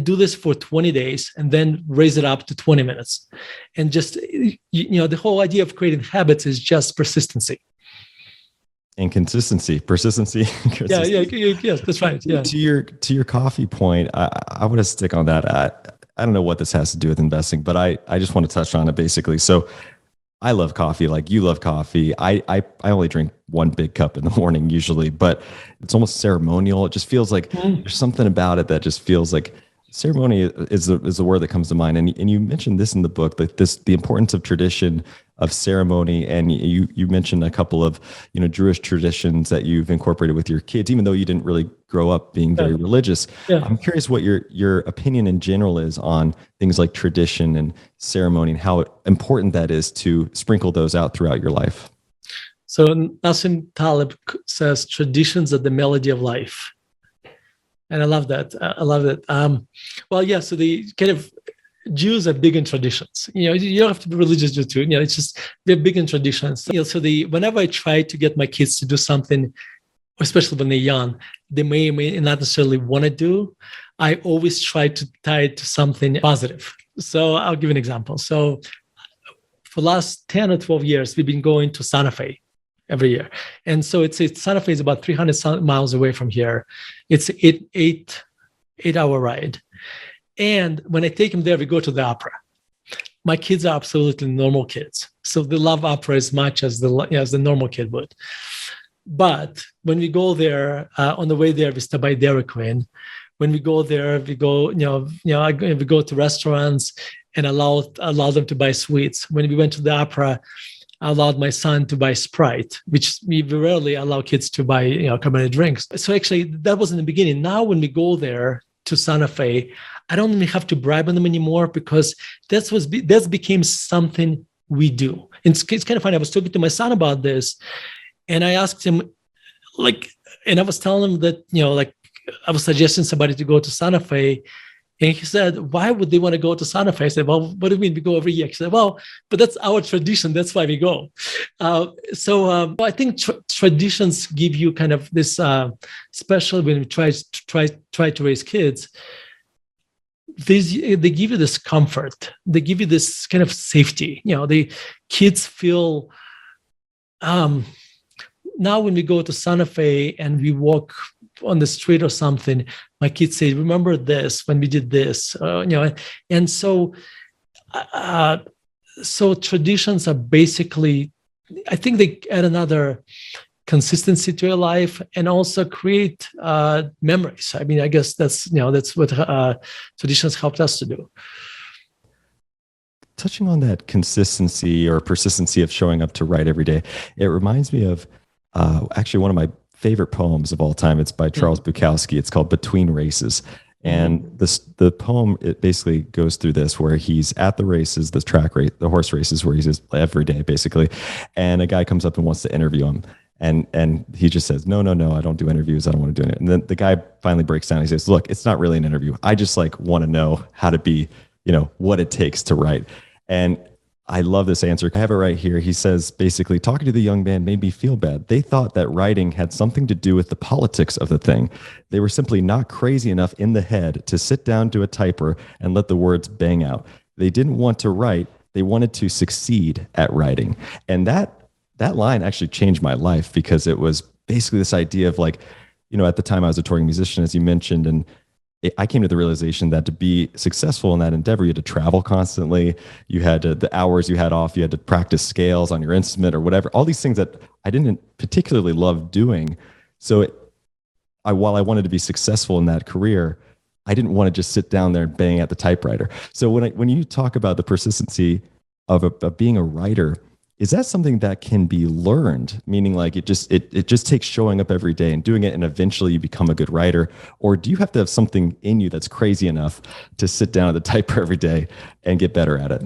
do this for 20 days, and then raise it up to 20 minutes. And just the whole idea of creating habits is just persistency.
And consistency, persistency.
Yeah, yes, that's right. Yeah.
To your coffee point, I want to stick on that. I don't know what this has to do with investing, but I just want to touch on it basically. So I love coffee, like you love coffee. I only drink 1 big cup in the morning usually, but it's almost ceremonial. It just feels like there's something about it that just feels like ceremony is the word that comes to mind. And you mentioned this in the book, like the importance of tradition, of ceremony, and you mentioned a couple of Jewish traditions that you've incorporated with your kids, even though you didn't really grow up being very religious. Yeah. I'm curious what your opinion in general is on things like tradition and ceremony, and how important that is to sprinkle those out throughout your life.
So Nassim Taleb says traditions are the melody of life. And I love that. So the kind of Jews are big in traditions. You don't have to be religious Jew too. It's just they're big in traditions. So whenever I try to get my kids to do something, especially when they're young, they may not necessarily want to do, I always try to tie it to something positive. So I'll give an example. So for the last 10 or 12 years, we've been going to Santa Fe every year. And so Santa Fe is about 300 miles away from here. It's an 8-hour ride. And when I take them there, we go to the opera. My kids are absolutely normal kids. So they love opera as much as the normal kid would. But when we go there, on the way there, we stop by Dairy Queen. When we go there, we go, we go to restaurants and allow them to buy sweets. When we went to the opera, I allowed my son to buy Sprite, which we rarely allow kids to buy, carbonated drinks. So actually, that was in the beginning. Now, when we go there to Santa Fe, I don't even have to bribe them anymore because that's became something we do. And it's kind of funny. I was talking to my son about this, and I asked him, and I was telling him that, I was suggesting somebody to go to Santa Fe. And he said, why would they want to go to Santa Fe? I said, well, what do you mean we go every year? He said, well, but that's our tradition. That's why we go. So I think traditions give you kind of this, especially when we try to raise kids, they give you this comfort. They give you this kind of safety. The kids feel, now when we go to Santa Fe and we walk on the street or something, my kids say, remember this when we did this, and so traditions are basically, I think they add another consistency to your life and also create memories. I mean, I guess that's what traditions helped us to do.
Touching on that consistency or persistency of showing up to write every day, it reminds me of actually one of my favorite poems of all time. It's by Charles Bukowski. It's called Between Races. And the poem, it basically goes through this, where he's at the races, the track race, the horse races, where he's just every day basically. And a guy comes up and wants to interview him. And he just says, no, I don't do interviews. I don't want to do it. And then the guy finally breaks down. He says, look, it's not really an interview. I just want to know how to be, what it takes to write. And I love this answer. I have it right here. He says, basically, talking to the young man made me feel bad. They thought that writing had something to do with the politics of the thing. They were simply not crazy enough in the head to sit down to a typer and let the words bang out. They didn't want to write. They wanted to succeed at writing. And that line actually changed my life, because it was basically this idea of at the time I was a touring musician, as you mentioned, and I came to the realization that to be successful in that endeavor, you had to travel constantly. You had the hours you had off, you had to practice scales on your instrument or whatever, all these things that I didn't particularly love doing. So while I wanted to be successful in that career, I didn't want to just sit down there and bang at the typewriter. So when you talk about the persistency of being a writer, is that something that can be learned? Meaning it just takes showing up every day and doing it, and eventually you become a good writer? Or do you have to have something in you that's crazy enough to sit down at the typewriter every day and get better at it?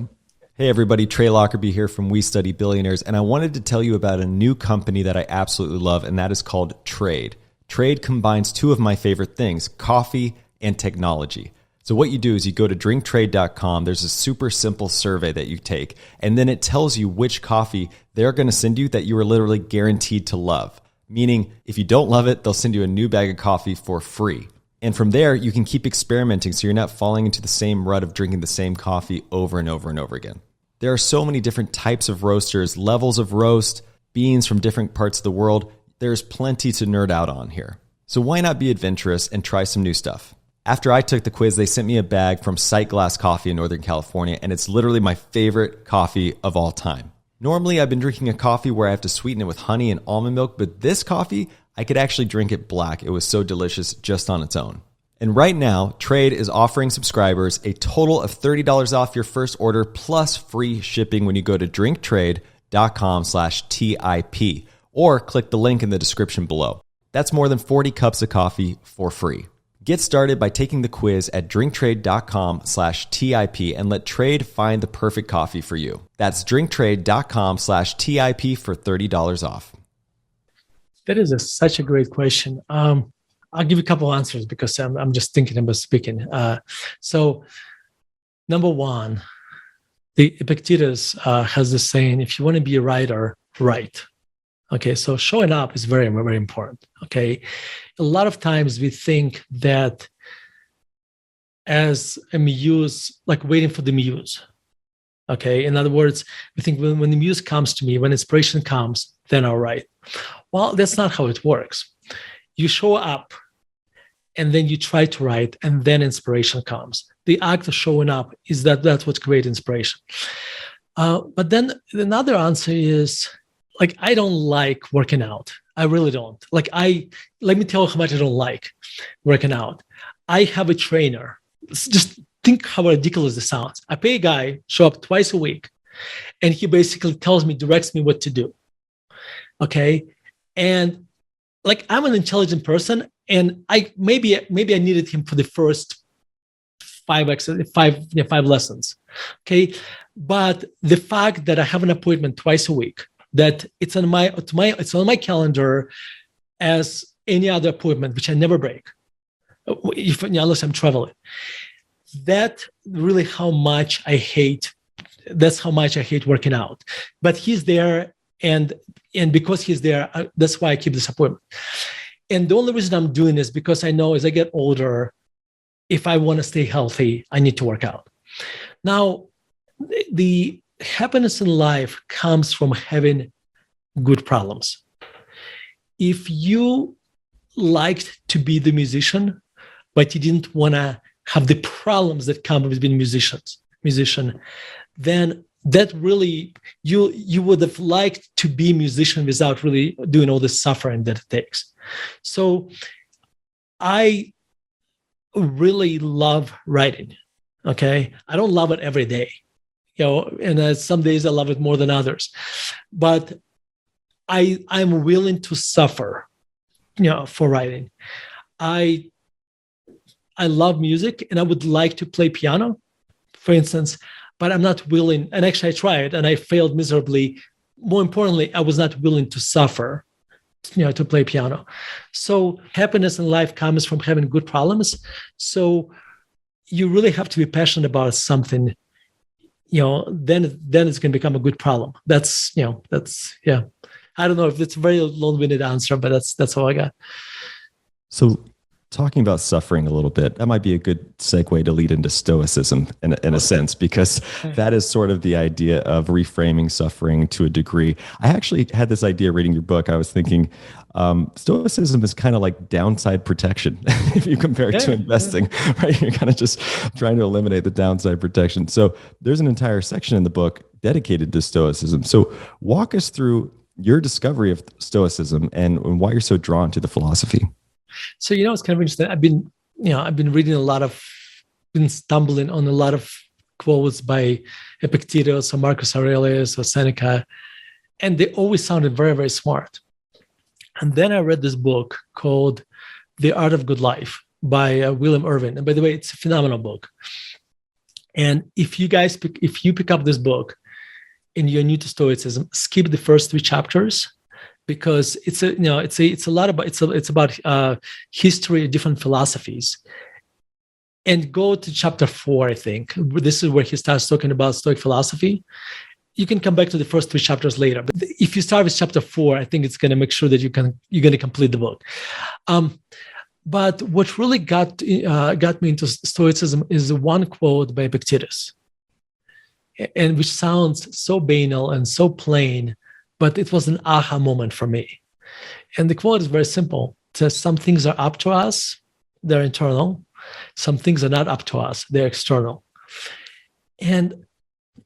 Hey everybody, Trey Lockerbie here from We Study Billionaires, and I wanted to tell you about a new company that I absolutely love, and that is called Trade. Trade combines two of my favorite things, coffee and technology. So what you do is you go to drinktrade.com. There's a super simple survey that you take, and then it tells you which coffee they're going to send you that you are literally guaranteed to love. Meaning, if you don't love it, they'll send you a new bag of coffee for free. And from there, you can keep experimenting so you're not falling into the same rut of drinking the same coffee over and over and over again. There are so many different types of roasters, levels of roast, beans from different parts of the world. There's plenty to nerd out on here. So why not be adventurous and try some new stuff? After I took the quiz, they sent me a bag from Sight Glass Coffee in Northern California, and it's literally my favorite coffee of all time. Normally, I've been drinking a coffee where I have to sweeten it with honey and almond milk, but this coffee, I could actually drink it black. It was so delicious just on its own. And right now, Trade is offering subscribers a total of $30 off your first order plus free shipping when you go to drinktrade.com/TIP or click the link in the description below. That's more than 40 cups of coffee for free. Get started by taking the quiz at drinktrade.com/TIP and let Trade find the perfect coffee for you. That's drinktrade.com/TIP for $30 off.
That is such a great question. I'll give you a couple of answers because I'm just thinking about speaking. So, number one, the Epictetus has this saying: if you want to be a writer, write. Okay, so showing up is very, very important. Okay, a lot of times we think that as a muse, like waiting for the muse. Okay, in other words, we think when the muse comes to me, when inspiration comes, then I'll write. Well, that's not how it works. You show up, and then you try to write, and then inspiration comes. The act of showing up that's what creates inspiration. But then another answer is, I don't like working out. I really don't. Let me tell you how much I don't like working out. I have a trainer. Just think how ridiculous this sounds. I pay a guy, show up twice a week, and he basically directs me what to do. Okay. And I'm an intelligent person, and maybe I needed him for the first five lessons. Okay. But the fact that I have an appointment twice a week, that it's on my calendar as any other appointment, which I never break, unless I'm traveling. That's how much I hate working out. But he's there, and because he's there, that's why I keep this appointment. And the only reason I'm doing this because I know as I get older, if I want to stay healthy, I need to work out. Now, the happiness in life comes from having good problems. If you liked to be the musician, but you didn't want to have the problems that come with being musician, then that really, you would have liked to be a musician without really doing all the suffering that it takes. So I really love writing. Okay. I don't love it every day, and some days I love it more than others, but I'm willing to suffer, for writing. I love music and I would like to play piano, for instance, but I'm not willing. And actually I tried and I failed miserably. More importantly, I was not willing to suffer, to play piano. So happiness in life comes from having good problems. So you really have to be passionate about something, then it's going to become a good problem. That's yeah. I don't know if it's a very long-winded answer, but that's all I got.
So talking about suffering a little bit, that might be a good segue to lead into Stoicism in a sense, because that is sort of the idea of reframing suffering to a degree. I actually had this idea reading your book. I was thinking Stoicism is kind of like downside protection if you compare it to investing, right? You're kind of just trying to eliminate the downside protection. So there's an entire section in the book dedicated to Stoicism. So walk us through your discovery of Stoicism and why you're so drawn to the philosophy.
So, it's kind of interesting. I've been reading been stumbling on a lot of quotes by Epictetus or Marcus Aurelius or Seneca, and they always sounded very, very smart. And then I read this book called The Art of Good Life by William Irvin. And by the way, it's a phenomenal book. And if you pick up this book and you're new to Stoicism, skip the first 3 chapters, because it's about history of different philosophies, and go to chapter 4. I think this is where he starts talking about Stoic philosophy. You can come back to the first 3 chapters later, but if you start with chapter 4, I think it's going to make sure that you're going to complete the book. But what really got me into Stoicism is one quote by Epictetus, and which sounds so banal and so plain, but it was an aha moment for me. And the quote is very simple. It says, some things are up to us, they're internal. Some things are not up to us, they're external. And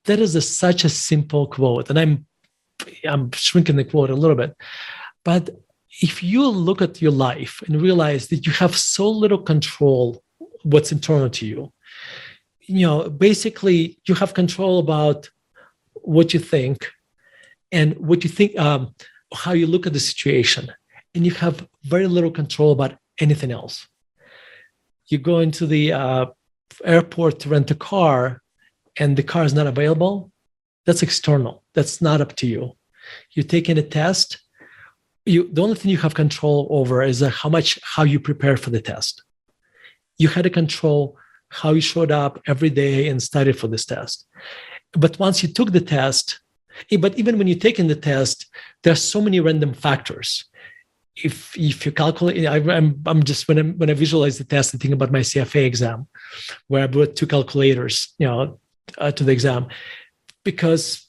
that is such a simple quote. And I'm shrinking the quote a little bit. But if you look at your life and realize that you have so little control what's internal to you, basically you have control about what you think, and what you think, how you look at the situation, and you have very little control about anything else. You go into the airport to rent a car, and the car is not available. That's external. That's not up to you. You're taking a test. The only thing you have control over is how you prepare for the test. You had to control how you showed up every day and studied for this test. But once you took the test, but even when you're taking the test, there's so many random factors. If you calculate, I'm just when I visualize the test, I think about my CFA exam, where I brought 2 calculators, to the exam, because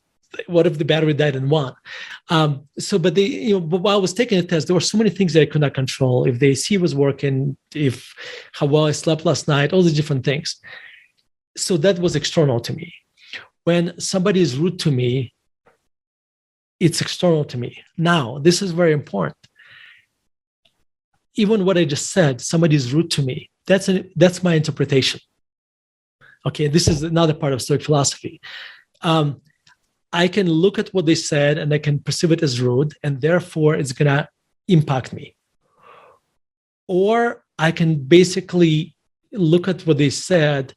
what if the battery died in one? But while I was taking the test, there were so many things that I could not control. If the AC was working, how well I slept last night, all the different things. So that was external to me. When somebody is rude to me, it's external to me. Now, this is very important. Even what I just said, somebody is rude to me, that's my interpretation. Okay, this is another part of Stoic philosophy. I can look at what they said and I can perceive it as rude, and therefore it's going to impact me. Or I can basically look at what they said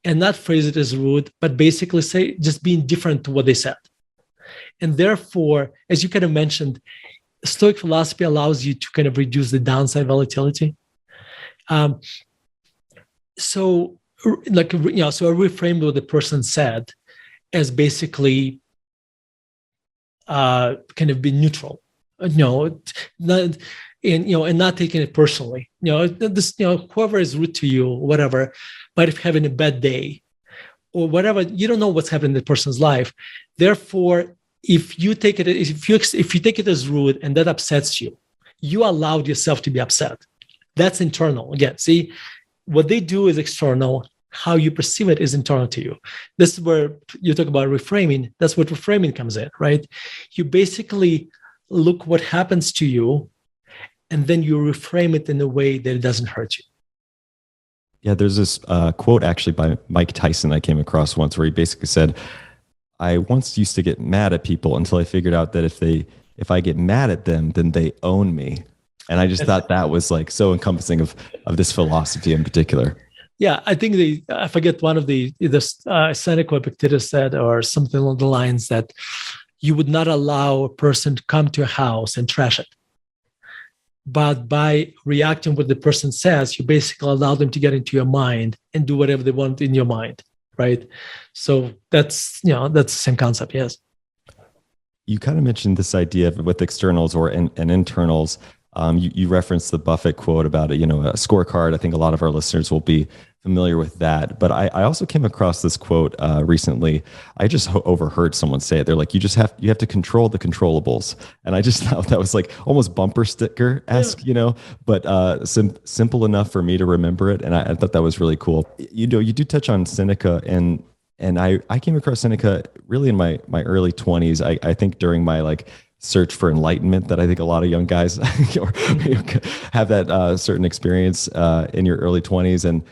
and not phrase it as rude, but basically say just being different to what they said. And therefore, as you kind of mentioned, Stoic philosophy allows you to kind of reduce the downside volatility. So I reframed what the person said as basically kind of be neutral, not, and not taking it personally. Whoever is rude to you, whatever, might have having a bad day, or whatever. You don't know what's happening in the person's life. Therefore, if you take it as rude and that upsets you, you allowed yourself to be upset. That's internal. Again, see, what they do is external. How you perceive it is internal to you. This is where you talk about reframing. That's what reframing comes in, right? You basically look what happens to you, and then you reframe it in a way that it doesn't hurt you.
Yeah, there's this quote actually by Mike Tyson I came across once where he basically said, I once used to get mad at people until I figured out that if I get mad at them, then they own me. And I just thought that was like so encompassing of this philosophy in particular.
Yeah, I think I forget one of the Seneca or Epictetus said, or something along the lines that you would not allow a person to come to your house and trash it. But by reacting what the person says, you basically allow them to get into your mind and do whatever they want in your mind, right? So that's the same concept, yes.
You kind of mentioned this idea with externals and internals. You referenced the Buffett quote about a scorecard. I think a lot of our listeners will be familiar with that. But I also came across this quote recently. I just overheard someone say it. They're like, you have to control the controllables. And I just thought that was like almost bumper sticker-esque, but simple enough for me to remember it. And I thought that was really cool. You do touch on Seneca, and I came across Seneca really in my early 20s. I think during my search for enlightenment that I think a lot of young guys have that certain experience in your early 20s. And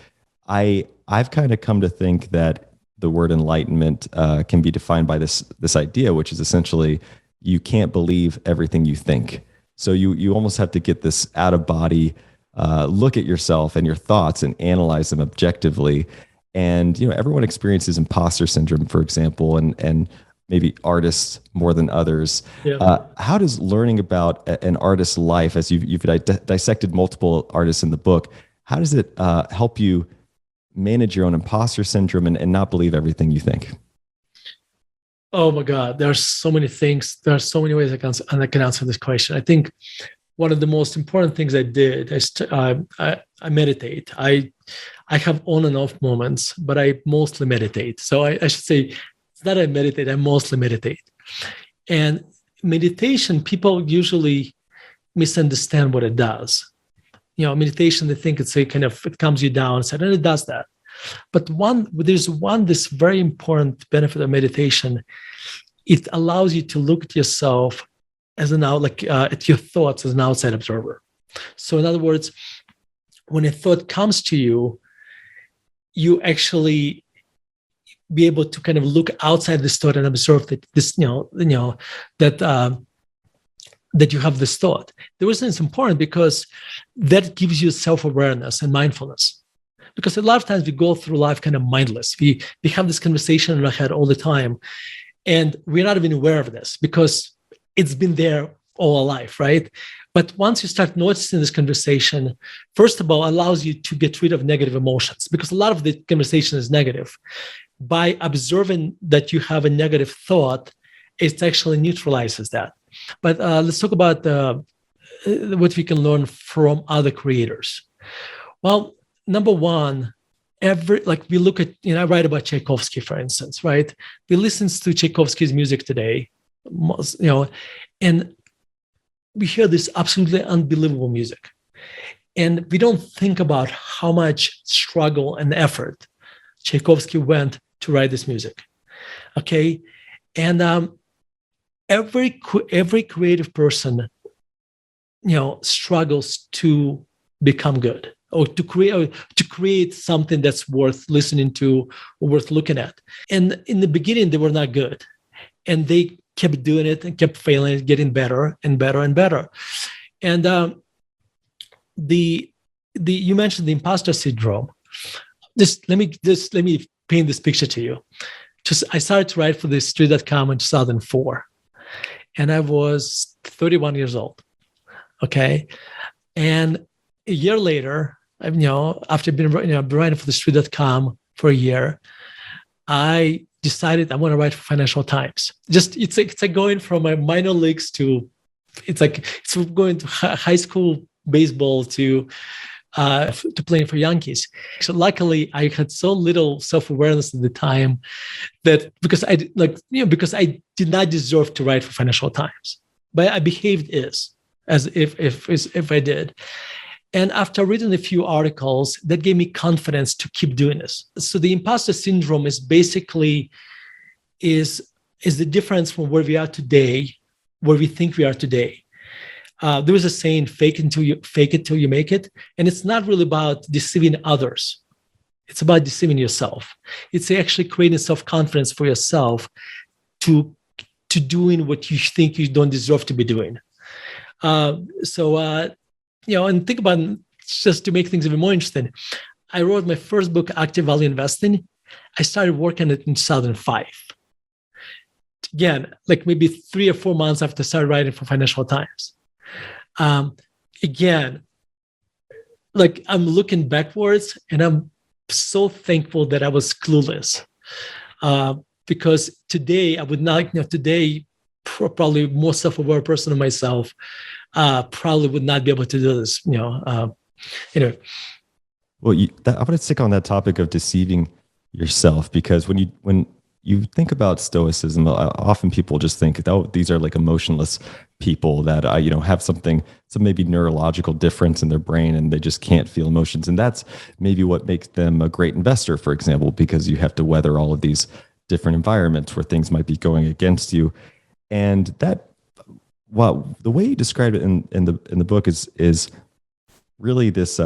I've kind of come to think that the word enlightenment can be defined by this idea, which is essentially you can't believe everything you think. So you almost have to get this out of body look at yourself and your thoughts and analyze them objectively. And everyone experiences imposter syndrome, for example, and maybe artists more than others. Yeah. How does learning about an artist's life, as you've dissected multiple artists in the book, how does it help you manage your own imposter syndrome and not believe everything you think?
Oh my God, there are so many things. There are so many ways I can answer this question. I think one of the most important things I did is I meditate. I have on and off moments, but I mostly meditate. So I should say, it's not I meditate, I mostly meditate. And meditation, people usually misunderstand what it does. Meditation, they think it calms you down, and it does that. But there's this very important benefit of meditation. It allows you to look at yourself as at your thoughts as an outside observer. So in other words, when a thought comes to you, you actually be able to kind of look outside this thought and observe that that you have this thought. The reason it's important because that gives you self-awareness and mindfulness. Because a lot of times we go through life kind of mindless. We have this conversation in our head all the time, and we're not even aware of this because it's been there all our life, right? But once you start noticing this conversation, first of all, allows you to get rid of negative emotions because a lot of the conversation is negative. By observing that you have a negative thought, it actually neutralizes that. But let's talk about what we can learn from other creators. Well, number one, we look at, I write about Tchaikovsky, for instance, right? We listen to Tchaikovsky's music today, and we hear this absolutely unbelievable music. And we don't think about how much struggle and effort Tchaikovsky went to write this music, okay? And every creative person, struggles to become good or to create something that's worth listening to or worth looking at. And in the beginning, they were not good, and they kept doing it and kept failing, getting better and better and better. And you mentioned the imposter syndrome. Let me paint this picture to you. I started to write for the Street.com in 2004, and I was 31 years old. Okay, and a year later, after being writing for the Street.com for a year, I decided I want to write for Financial Times. It's like going from my minor leagues to it's going to high school baseball to playing for Yankees. So luckily, I had so little self-awareness at the time that because I did not deserve to write for Financial Times, but I behaved as if I did. And after reading a few articles, that gave me confidence to keep doing this. So the imposter syndrome is basically is the difference from where we are today, where we think we are today. There was a saying, fake it till you make it. And it's not really about deceiving others. It's about deceiving yourself. It's actually creating self-confidence for yourself to doing what you think you don't deserve to be doing. And think about it, just to make things even more interesting. I wrote my first book, Active Value Investing. I started working on it in 2005. Again, like maybe 3 or 4 months after I started writing for Financial Times. Again, like I'm looking backwards and I'm so thankful that I was clueless. Because today I would not, today probably more self-aware person of myself, probably would not be able to do this, anyway.
Well, I want to stick on that topic of deceiving yourself, because when you think about Stoicism, often people just think, oh, these are like emotionless people that have some maybe neurological difference in their brain and they just can't feel emotions, and that's maybe what makes them a great investor, for example, because you have to weather all of these different environments where things might be going against you. And that, wow, the way you described it in the book is really this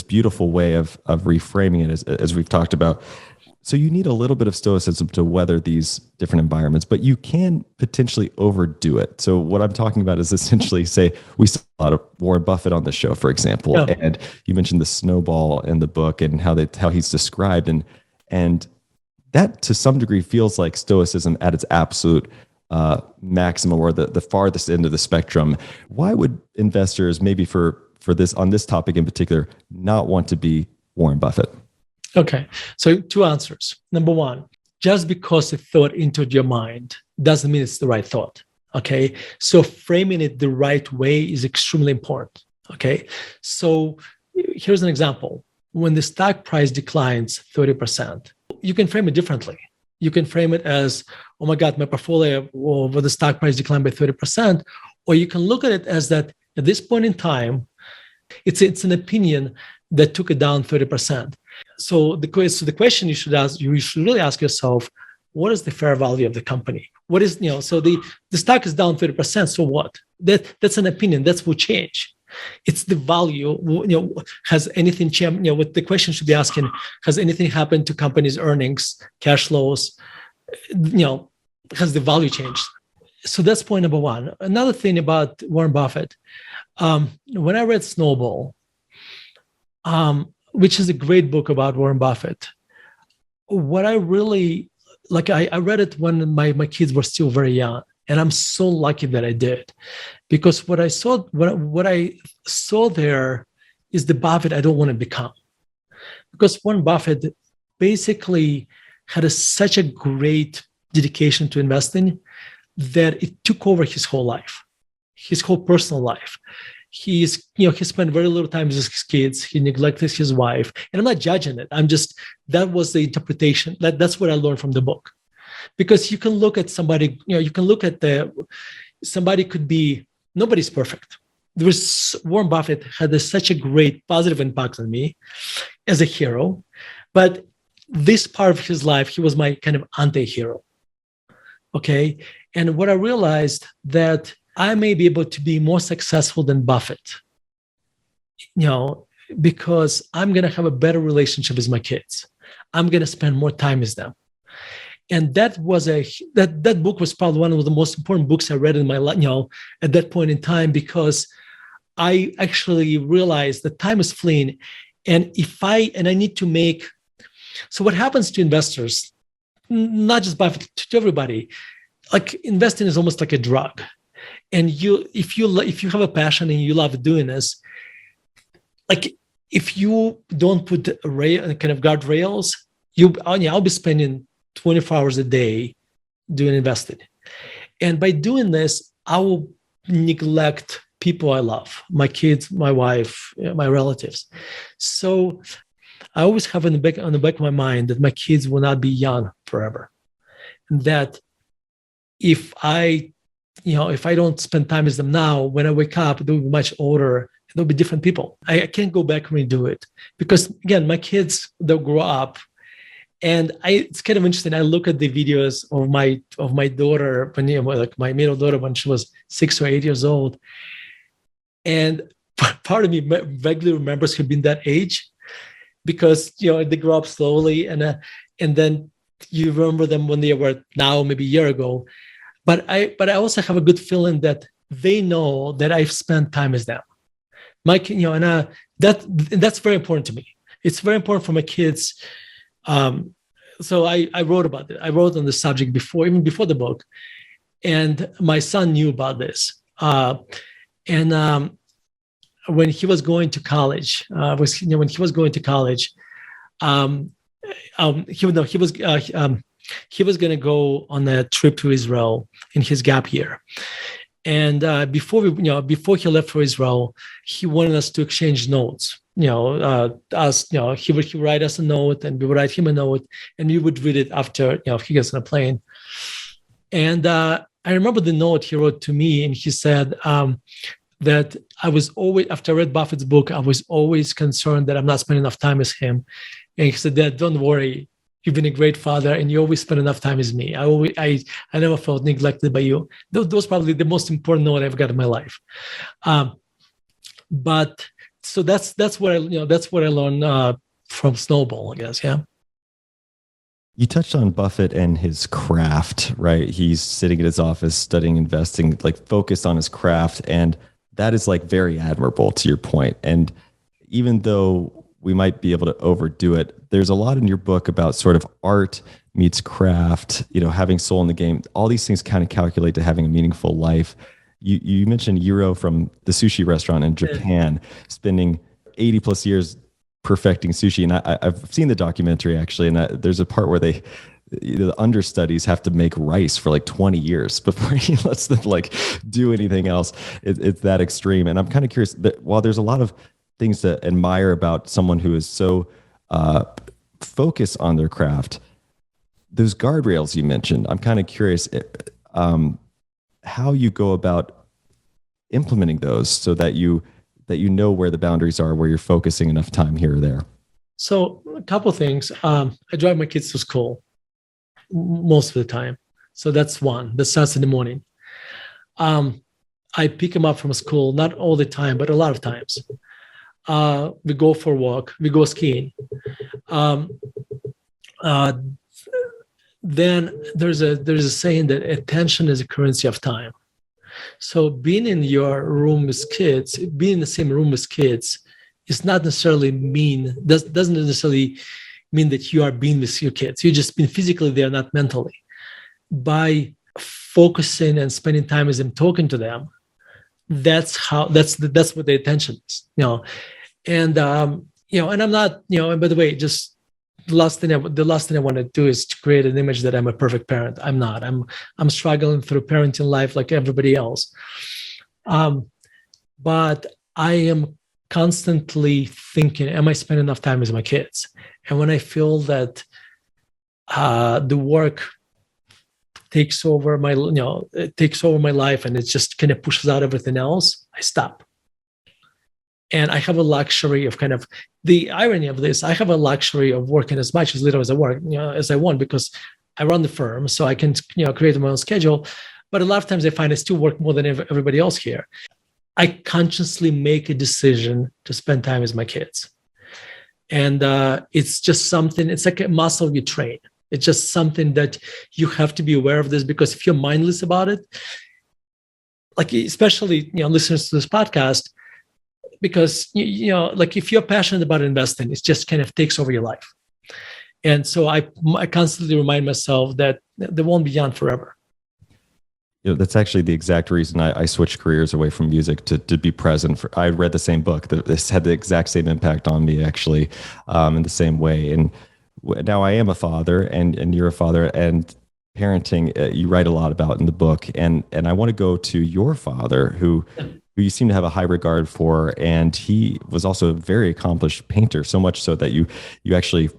beautiful way of reframing it, as we've talked about. So you need a little bit of stoicism to weather these different environments, but you can potentially overdo it. So what I'm talking about is essentially, say, we saw a lot of Warren Buffett on the show, for example,
yeah.
And you mentioned the snowball in the book and how he's described, and that to some degree feels like stoicism at its absolute maximum, or the farthest end of the spectrum. Why would investors, maybe for this, on this topic in particular, not want to be Warren Buffett?
Okay, so 2 answers. Number 1, just because a thought entered your mind doesn't mean it's the right thought. Okay, so framing it the right way is extremely important. Okay, so here's an example. When the stock price declines 30%, you can frame it differently. You can frame it as, oh my God, my portfolio over the stock price declined by 30%. Or you can look at it as that at this point in time, it's an opinion that took it down 30%. So the question you should really ask yourself, what is the fair value of the company? What is, so the stock is down 30%, so what? That's an opinion, that's what change. It's the value, has anything changed? What the question should be asking, has anything happened to companies' earnings, cash flows? Has the value changed? So that's point number 1. Another thing about Warren Buffett, when I read Snowball, which is a great book about Warren Buffett, what I really, I read it when my kids were still very young. And I'm so lucky that I did, because what I saw there is the Buffett I don't want to become. Because Warren Buffett basically had such a great dedication to investing that it took over his whole life, his whole personal life. He spent very little time with his kids. He neglected his wife, and I'm not judging it. That was the interpretation. That's what I learned from the book. Because you can look at somebody, somebody could be, nobody's perfect. Warren Buffett had such a great positive impact on me as a hero, but this part of his life, he was my kind of anti-hero. Okay. And what I realized that I may be able to be more successful than Buffett, because I'm going to have a better relationship with my kids. I'm going to spend more time with them. And that was that book was probably one of the most important books I read in my life, at that point in time, because I actually realized that time is fleeting. And I need to make So what happens to investors, not just Buffett, to everybody, like investing is almost like a drug. And if you have a passion and you love doing this, like if you don't put kind of guardrails, I'll be spending 24 hours a day doing investing. And by doing this, I will neglect people I love, my kids, my wife, my relatives. So I always have on the back of my mind that my kids will not be young forever. That if I don't spend time with them now, when I wake up, they'll be much older. They'll be different people. I can't go back and redo it because, again, my kids, they'll grow up. And it's kind of interesting. I look at the videos of my daughter, like my middle daughter, when she was 6 or 8 years old, and part of me vaguely remembers her being that age, because they grow up slowly, and then you remember them when they were now maybe a year ago. But I also have a good feeling that they know that I've spent time with them. That's very important to me. It's very important for my kids. So I wrote about it. I wrote on the subject even before the book, and my son knew about this. When he was going to college, he was going to go on a trip to Israel in his gap year. And before he left for Israel, he wanted us to exchange notes. He would write us a note, and we would write him a note, and we would read it after he gets on a plane. And I remember the note he wrote to me, and he said that I was always, after I read Buffett's book, I was always concerned that I'm not spending enough time with him. And he said, "Dad, don't worry. You've been a great father, and you always spend enough time with me. I never felt neglected by you." Those probably the most important note I've got in my life. But so that's what I learned from Snowball, I guess. Yeah.
You touched on Buffett and his craft, right? He's sitting in his office studying investing, like focused on his craft, and that is like very admirable, to your point. And even though we might be able to overdo it, there's a lot in your book about sort of art meets craft, having soul in the game. All these things kind of calculate to having a meaningful life. You mentioned Jiro from the sushi restaurant in Japan, spending 80 plus years perfecting sushi. And I've seen the documentary actually, and there's a part where the understudies have to make rice for like 20 years before he lets them like do anything else. It's that extreme. And I'm kind of curious that while there's a lot of things to admire about someone who is so focused on their craft, those guardrails you mentioned, I'm kind of curious how you go about implementing those so that you know where the boundaries are, where you're focusing enough time here or there.
So a couple of things. I drive my kids to school most of the time. So that's one. That starts in the morning. I pick them up from school, not all the time, but a lot of times. We go for a walk. We go skiing. Then there's a saying that attention is a currency of time. So being in your room with kids, being in the same room with kids, is not necessarily doesn't necessarily mean that you are being with your kids. You're just being physically there, not mentally. By focusing and spending time with them, talking to them, that's what the attention is. And and I'm not, and by the way, just the last thing I want to do is to create an image that I'm a perfect parent. I'm not. I'm struggling through parenting life like everybody else. But I am constantly thinking, am I spending enough time with my kids? And when I feel that the work takes over my life and it just kind of pushes out everything else, I stop. And I have a luxury of kind of the irony of this. I have a luxury of working as much as little as I work, as I want, because I run the firm, so I can, create my own schedule. But a lot of times I find I still work more than everybody else here. I consciously make a decision to spend time with my kids. And it's just something, it's like a muscle you train. It's just something that you have to be aware of this, because if you're mindless about it, like especially, listeners to this podcast, because, like if you're passionate about investing, it just kind of takes over your life. And so I constantly remind myself that they won't be young forever.
That's actually the exact reason I switched careers away from music to be present. I read the same book. This had the exact same impact on me, actually, in the same way. And now I am a father, and you're a father, and parenting, you write a lot about in the book. And I want to go to your father, who you seem to have a high regard for, and he was also a very accomplished painter, so much so that you actually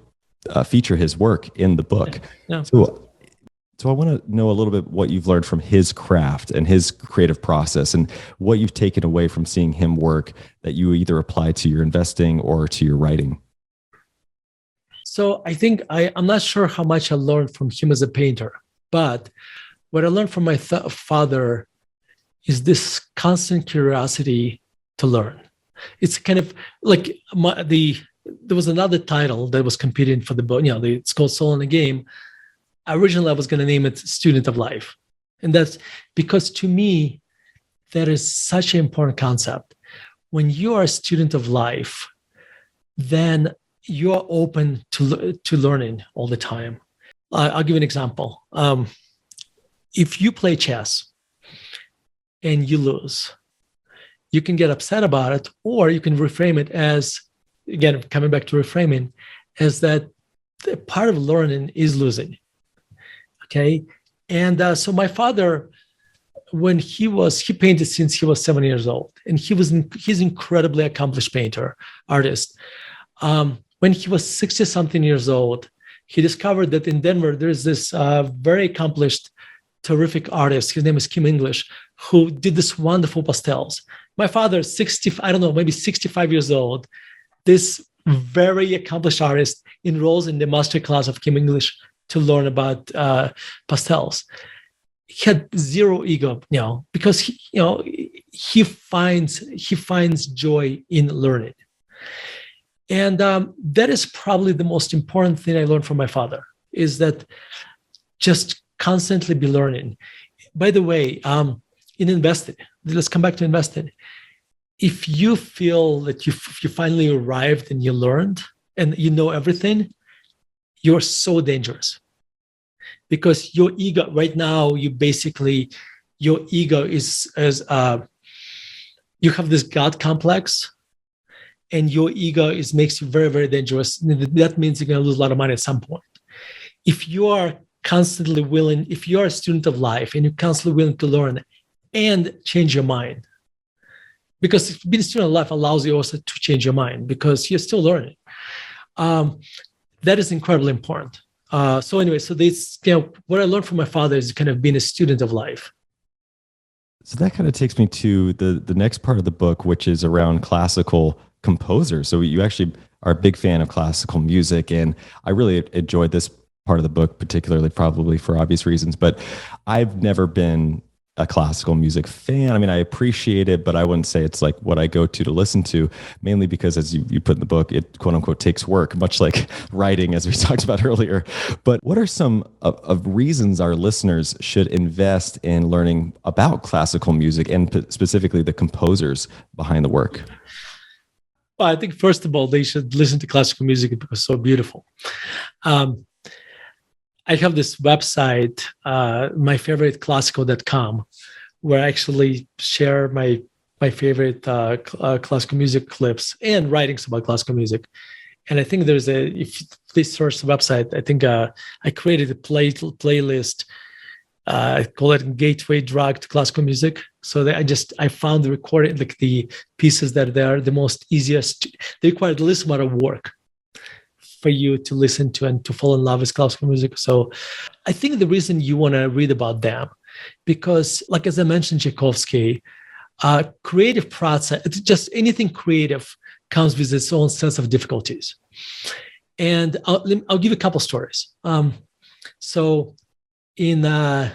feature his work in the book.
Yeah.
So I want to know a little bit what you've learned from his craft and his creative process, and what you've taken away from seeing him work that you either apply to your investing or to your writing.
So I think I'm not sure how much I learned from him as a painter, but what I learned from my father is this constant curiosity to learn. It's kind of like there was another title that was competing for the book. It's called Soul in the Game. Originally, I was going to name it Student of Life. And that's because to me, that is such an important concept. When you are a student of life, then you are open to learning all the time. I'll give you an example. If you play chess and you lose, you can get upset about it, or you can reframe it as, again, coming back to reframing, as that part of learning is losing. Okay. And so my father, when he painted since he was 7 years old, and he's incredibly accomplished painter, artist. When he was 60 something years old, he discovered that in Denver, there's this very accomplished, terrific artist. His name is Kim English, who did this wonderful pastels. My father, maybe 65 years old, this very accomplished artist enrolls in the master class of Kim English to learn about pastels. He had zero ego, because he finds joy in learning, and that is probably the most important thing I learned from my father, is that just constantly be learning. By the way, in investing, let's come back to investing. If you feel that you finally arrived and you learned and you know everything, you're so dangerous, because your ego right now, your ego is you have this God complex, and your ego makes you very, very dangerous. That means you're going to lose a lot of money at some point. If you are constantly willing, if you're a student of life and you're constantly willing to learn and change your mind, because being a student of life allows you also to change your mind because you're still learning. That is incredibly important. So anyway, this, what I learned from my father is kind of being a student of life.
So that kind of takes me to the next part of the book, which is around classical composers. So you actually are a big fan of classical music, and I really enjoyed this part of the book, particularly, probably for obvious reasons, but I've never been a classical music fan. I mean, I appreciate it, but I wouldn't say it's like what I go to listen to, mainly because, as you put in the book, it quote unquote takes work, much like writing, as we talked about earlier. But what are some of reasons our listeners should invest in learning about classical music, and specifically the composers behind the work?
Well, I think first of all, they should listen to classical music because it's so beautiful. I have this website, myfavoriteclassical.com, where I actually share my favorite classical music clips and writings about classical music. And I think if they search the website, I think I created a playlist. I call it Gateway Drug to Classical Music. So I found the recording, like the pieces that are the most easiest. They require the least amount of work for you to listen to and to fall in love with classical music. So I think the reason you want to read about them, because like, as I mentioned, Tchaikovsky, creative process, just anything creative comes with its own sense of difficulties. And I'll give you a couple stories. So in early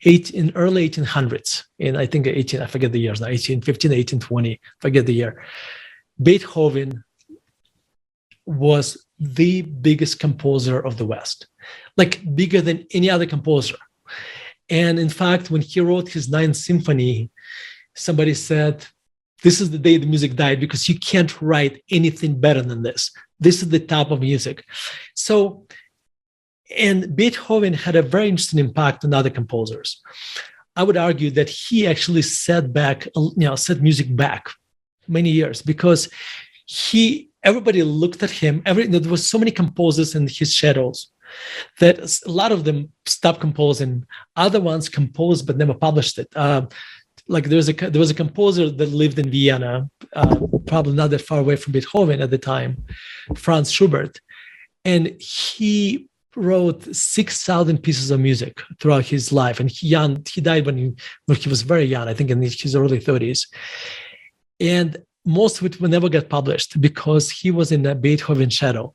1800s, I think I forget the years now, 1815, 1820, forget the year, Beethoven was the biggest composer of the West, like bigger than any other composer. And in fact, when he wrote his Ninth Symphony, somebody said, this is the day the music died, because you can't write anything better than this. This is the top of music. So And Beethoven had a very interesting impact on other composers. I would argue that he actually set music back many years, because everybody looked at him. There was so many composers in his shadows that a lot of them stopped composing. Other ones composed but never published it. Like there was a composer that lived in Vienna, probably not that far away from Beethoven at the time, Franz Schubert, and he wrote 6,000 pieces of music throughout his life. And he died when he was very young, I think in his early 30s. And most of it will never get published because he was in a Beethoven shadow.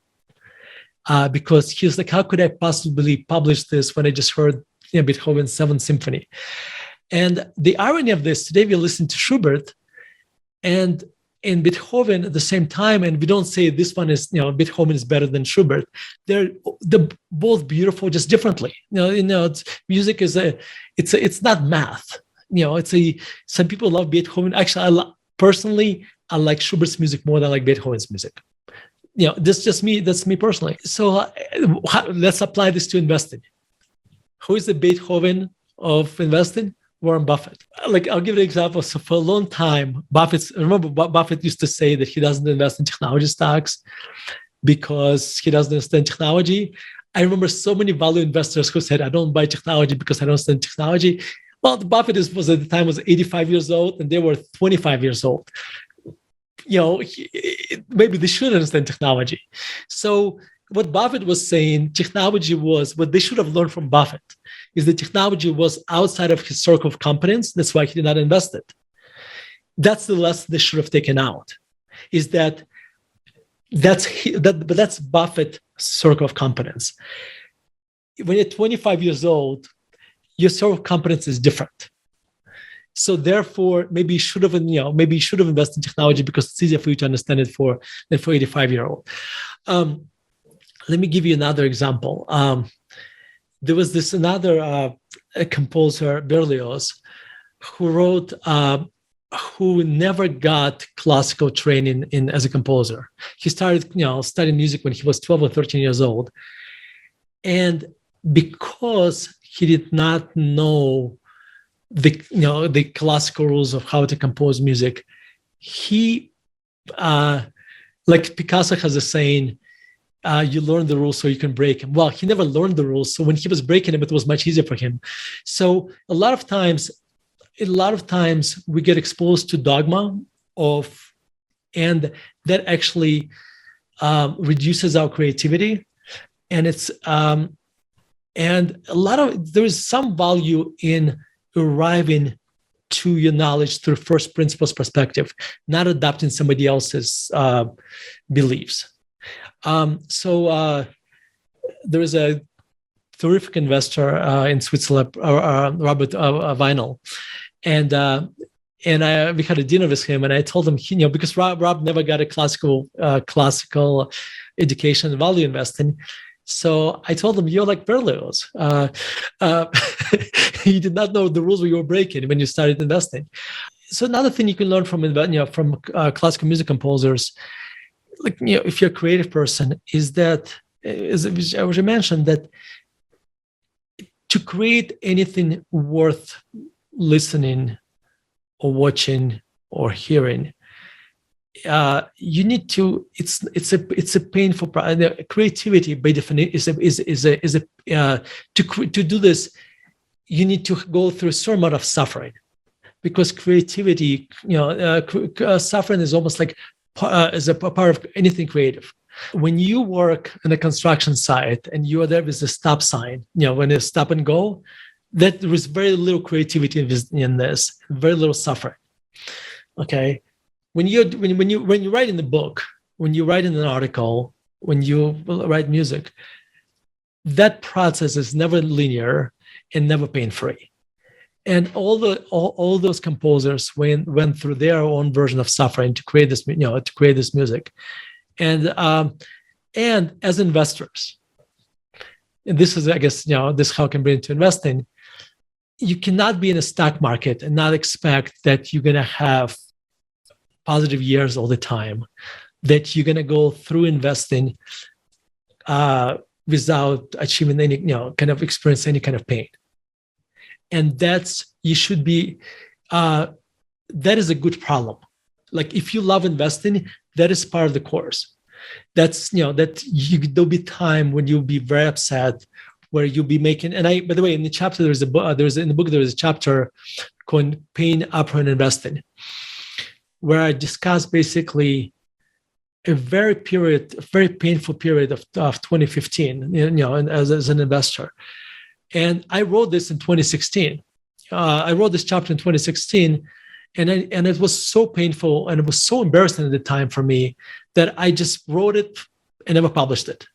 Because he was like, how could I possibly publish this when I just heard Beethoven's Seventh Symphony? And the irony of this, today we listen to Schubert and in Beethoven at the same time, and we don't say this one is, Beethoven is better than Schubert. They're both beautiful, just differently. Music is it's not math. Some people love Beethoven. Actually, personally, I like Schubert's music more than I like Beethoven's music. This just me. That's me personally. So let's apply this to investing. Who is the Beethoven of investing? Warren Buffett. I'll give you an example. So for a long time, Buffett used to say that he doesn't invest in technology stocks because he doesn't understand technology. I remember so many value investors who said, I don't buy technology because I don't understand technology. Well, Buffett was at the time 85 years old and they were 25 years old. Maybe they should understand technology. So what Buffett was saying, technology was, what they should have learned from Buffett is that technology was outside of his circle of competence. That's why he did not invest it. That's the lesson they should have taken out, is that's Buffett's circle of competence. When you're 25 years old, your circle of competence is different. So therefore, maybe you should have invested in technology because it's easier for you to understand it than for 85-year-old. Let me give you another example. There was another composer, Berlioz, who never got classical training as a composer. He started, studying music when he was 12 or 13 years old, and because he did not know the classical rules of how to compose music, he, like Picasso has a saying, you learn the rules so you can break them. Well, he never learned the rules. So when he was breaking them, it was much easier for him. So a lot of times we get exposed to dogma and that actually reduces our creativity. And there is some value in arriving to your knowledge through first principles perspective, not adopting somebody else's beliefs. So there is a terrific investor in Switzerland, Robert Weinel, and we had a dinner with him, and I told him, because Rob never got a classical education in value investing. So I told him, you're like Berlioz. You did not know the rules you were breaking when you started investing. So another thing you can learn from classical music composers, if you're a creative person, is that, as I mentioned, that to create anything worth listening or watching or hearing, you need to. It's a painful process. Creativity, by definition, to do this, you need to go through a certain amount of suffering, because creativity, suffering is almost like as a part of anything creative. When you work in a construction site and you are there with a stop sign, when it's stop and go, that there is very little creativity in this, very little suffering. Okay, when you write in the book, when you write in an article, when you write music, that process is never linear and never pain-free. And all those composers went through their own version of suffering to create this, to create this music, and as investors, and this is, I guess, this how I can bring it to investing. You cannot be in a stock market and not expect that you're going to have positive years all the time. That you're going to go through investing without achieving any, kind of experience any kind of pain. And you should be, that is a good problem. Like if you love investing, that is part of the course. There'll be time when you'll be very upset, where you'll be making, by the way, in the chapter, in the book, there is a chapter called Pain Upfront Investing, where I discuss basically a very painful period of 2015, as an investor. And I wrote this in 2016. I wrote this chapter in 2016, and it was so painful and it was so embarrassing at the time for me that I just wrote it and never published it.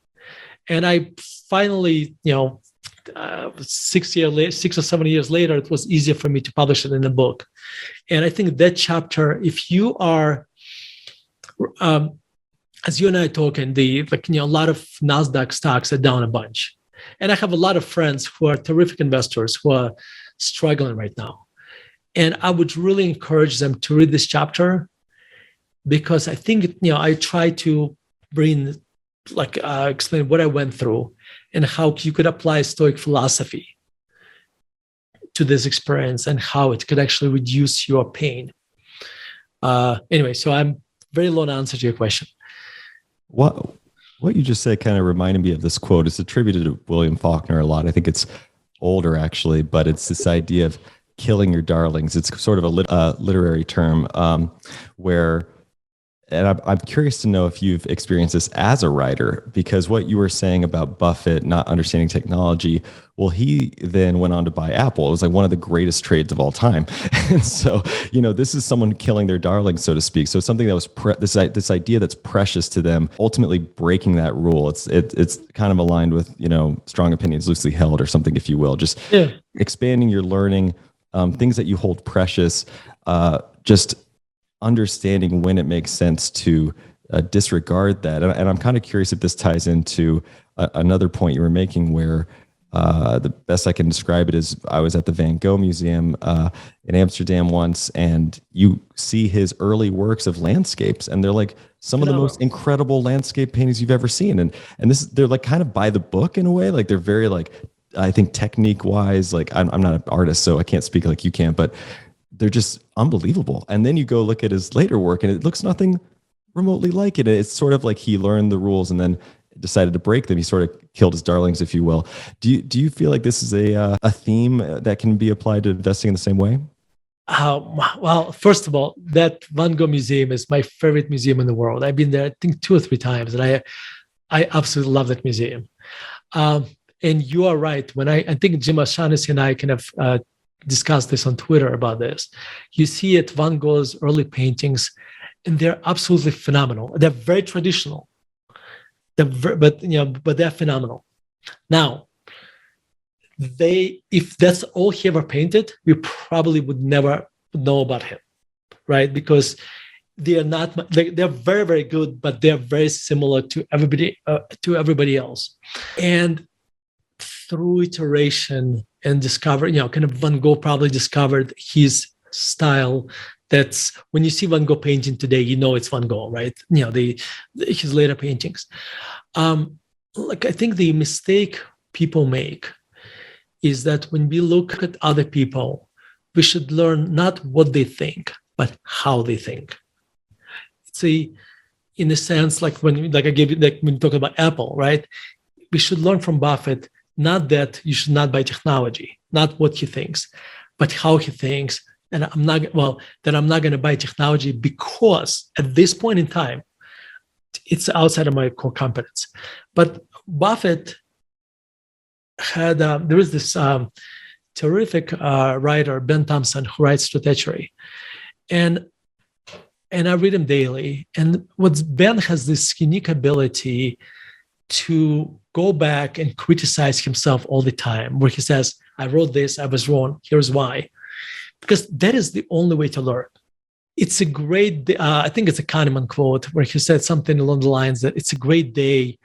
And I finally, 6 or 7 years later, it was easier for me to publish it in a book. And I think that chapter, if you are, as you and I are talking, a lot of NASDAQ stocks are down a bunch. And I have a lot of friends who are terrific investors who are struggling right now. And I would really encourage them to read this chapter, because I think, I try to bring, explain what I went through and how you could apply Stoic philosophy to this experience and how it could actually reduce your pain. Anyway, so I'm very long answer to your question.
What you just said kind of reminded me of this quote. It's attributed to William Faulkner a lot. I think it's older actually, but it's this idea of killing your darlings. It's sort of a literary term where, and I'm curious to know if you've experienced this as a writer, because what you were saying about Buffett not understanding technology, well, he then went on to buy Apple. It was like one of the greatest trades of all time. And so, this is someone killing their darling, so to speak. So something that was this idea that's precious to them, ultimately breaking that rule. It's kind of aligned with, strong opinions loosely held, or something, if you will. Just expanding your learning, things that you hold precious, just understanding when it makes sense to disregard that. And I'm kind of curious if this ties into another point you were making, where the best I can describe it is, I was at the Van Gogh Museum in Amsterdam once, and you see his early works of landscapes, and they're like some of the most incredible landscape paintings you've ever seen. And they're like kind of by the book in a way. Like they're very I think technique wise, I'm not an artist, so I can't speak like you can, but they're just unbelievable. And then you go look at his later work, and it looks nothing remotely like it. It's sort of like he learned the rules and then decided to break them. He sort of killed his darlings, if you will. Do you feel like this is a theme that can be applied to investing in the same way?
Well, first of all, that Van Gogh Museum is my favorite museum in the world. I've been there, I think, 2 or 3 times, and I absolutely love that museum. And you are right. When I think Jim O'Shaughnessy and I kind of discussed this on Twitter about this. You see at Van Gogh's early paintings, and they're absolutely phenomenal. They're very traditional. But they're phenomenal. Now, if that's all he ever painted, we probably would never know about him, right? Because they are not. They're very, very good, but they're very similar to everybody else. And through iteration and discover, kind of Van Gogh probably discovered his style. That's when you see Van Gogh painting today, it's Van Gogh, right? His later paintings. I think the mistake people make is that when we look at other people, we should learn not what they think, but how they think. In a sense, when we talk about Apple, right? We should learn from Buffett, not that you should not buy technology, not what he thinks, but how he thinks. And I'm not going to buy technology because at this point in time, it's outside of my core competence. But Buffett had, there is this terrific writer, Ben Thompson, who writes Strategy. And I read him daily. And Ben has this unique ability to go back and criticize himself all the time, where he says, I wrote this, I was wrong, here's why. Because that is the only way to learn. It's a great, I think it's a Kahneman quote, where he said something along the lines that it's a great day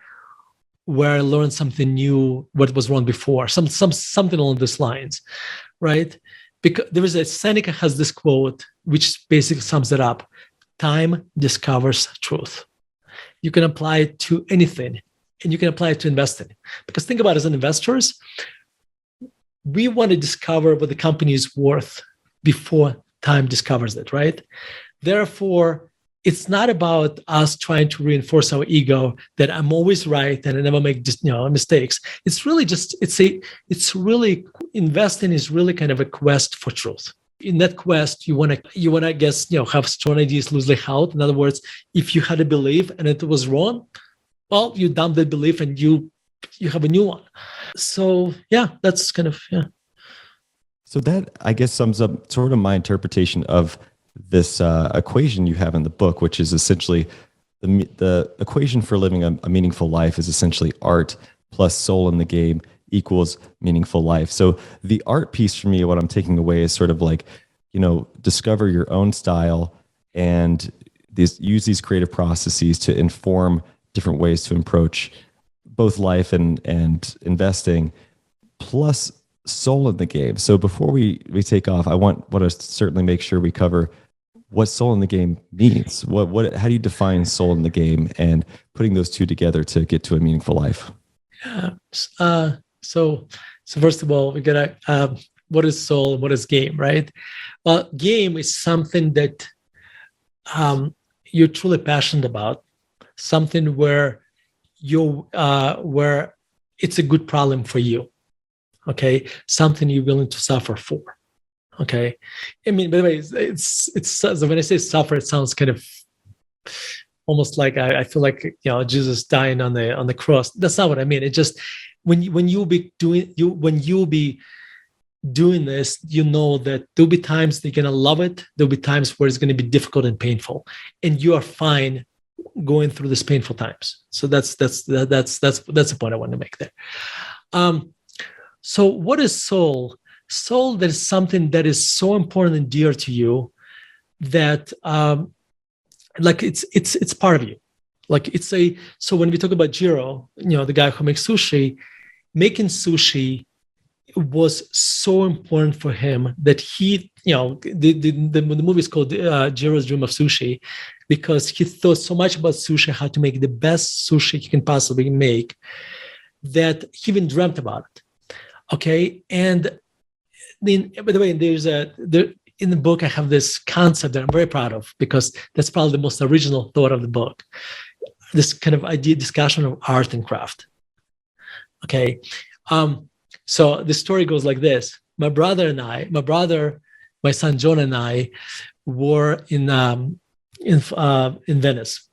where I learned something new, what was wrong before, something along these lines, right? Because Seneca has this quote, which basically sums it up. Time discovers truth. You can apply it to anything. and you can apply it to investing. Because think about it, as investors, we want to discover what the company is worth before time discovers it, right? Therefore, it's not about us trying to reinforce our ego that I'm always right and I never make mistakes. It's really investing is really kind of a quest for truth. In that quest, you want to, I guess, have strong ideas loosely held. In other words, if you had a belief and it was wrong, well, you dump that belief and you have a new one. So yeah, that's kind of, yeah.
So that, I guess, sums up sort of my interpretation of this equation you have in the book, which is essentially the equation for living a meaningful life is essentially art plus soul in the game equals meaningful life. So the art piece for me, what I'm taking away is sort of like, discover your own style and use these creative processes to inform different ways to approach both life and investing, plus soul in the game. So before we take off, I want to certainly make sure we cover what soul in the game means. How do you define soul in the game, and putting those two together to get to a meaningful life?
Yeah. So first of all, we gotta what is soul and what is game, right? Well, game is something that you're truly passionate about, something where where it's a good problem for you. Okay, something you're willing to suffer for. Okay, I mean, by the way, it's when I say suffer, it sounds kind of almost like I feel like Jesus dying on the cross. That's not what I mean. It just when you'll be doing this, that there'll be times that you're gonna love it. There'll be times where it's gonna be difficult and painful, and you are fine going through these painful times. So that's the point I want to make there. So what is soul? Soul, that is something that is so important and dear to you that like it's part of you. Like so when we talk about Jiro, the guy who makes sushi, making sushi was so important for him that he, the movie is called Jiro's Dream of Sushi, because he thought so much about sushi, how to make the best sushi he can possibly make, that he even dreamt about it. Okay, and then, by the way, in the book I have this concept that I'm very proud of, because that's probably the most original thought of the book. This kind of idea, discussion of art and craft. Okay, so the story goes like this: my son John and I were in Venice,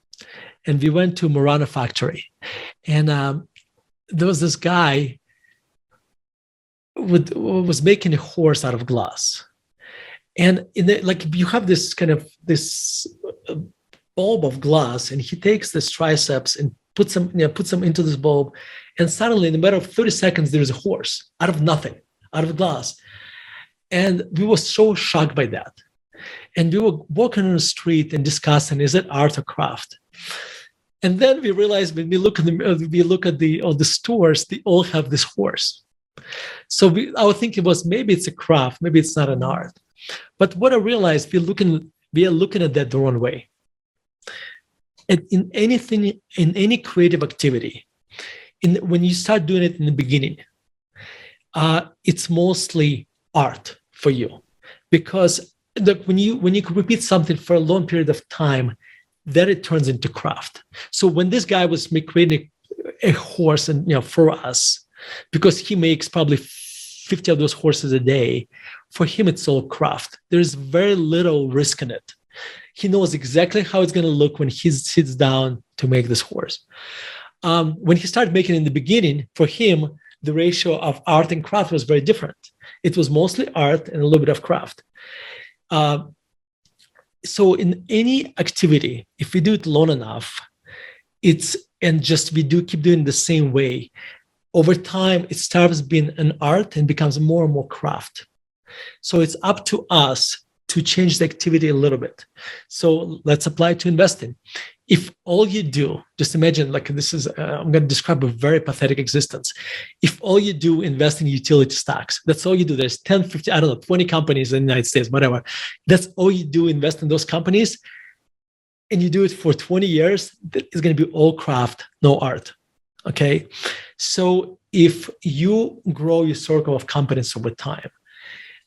and we went to Murano factory, and there was this guy was making a horse out of glass, and you have this kind of this bulb of glass, and he takes this triceps and puts them into this bulb, and suddenly in a matter of 30 seconds there is a horse out of nothing, out of glass. And we were so shocked by that, and we were walking on the street and discussing, is it art or craft? And then we realized, when we look at all the stores, they all have this horse. So our thinking was, maybe it's a craft, maybe it's not an art. But what I realized, we are looking at that the wrong way. And in any creative activity, when you start doing it in the beginning, it's mostly art for you, because when you repeat something for a long period of time, then it turns into craft. So when this guy was creating a horse, and for us, because he makes probably 50 of those horses a day, for him it's all craft. There's very little risk in it. He knows exactly how it's going to look when he sits down to make this horse. When he started making it in the beginning, for him, the ratio of art and craft was very different. It was mostly art and a little bit of craft. So in any activity, if we do it long enough, we keep doing it the same way, over time, it starts being an art and becomes more and more craft. So it's up to us to change the activity a little bit. So let's apply it to investing. If all you do, just imagine, I'm going to describe a very pathetic existence. If all you do invest in utility stocks, that's all you do. There's 10, 50, 20 companies in the United States, whatever. That's all you do, invest in those companies. And you do it for 20 years, it's going to be all craft, no art. Okay. So if you grow your circle of competence over time,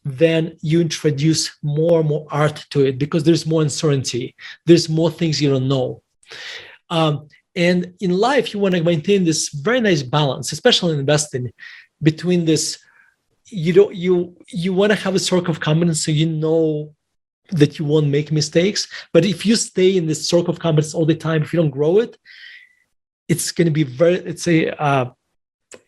then you introduce more and more art to it because there's more uncertainty. There's more things you don't know. And in life, you want to maintain this very nice balance, especially in investing, between this. You want to have a circle of competence so you know that you won't make mistakes. But if you stay in this circle of competence all the time, if you don't grow it, it's going to be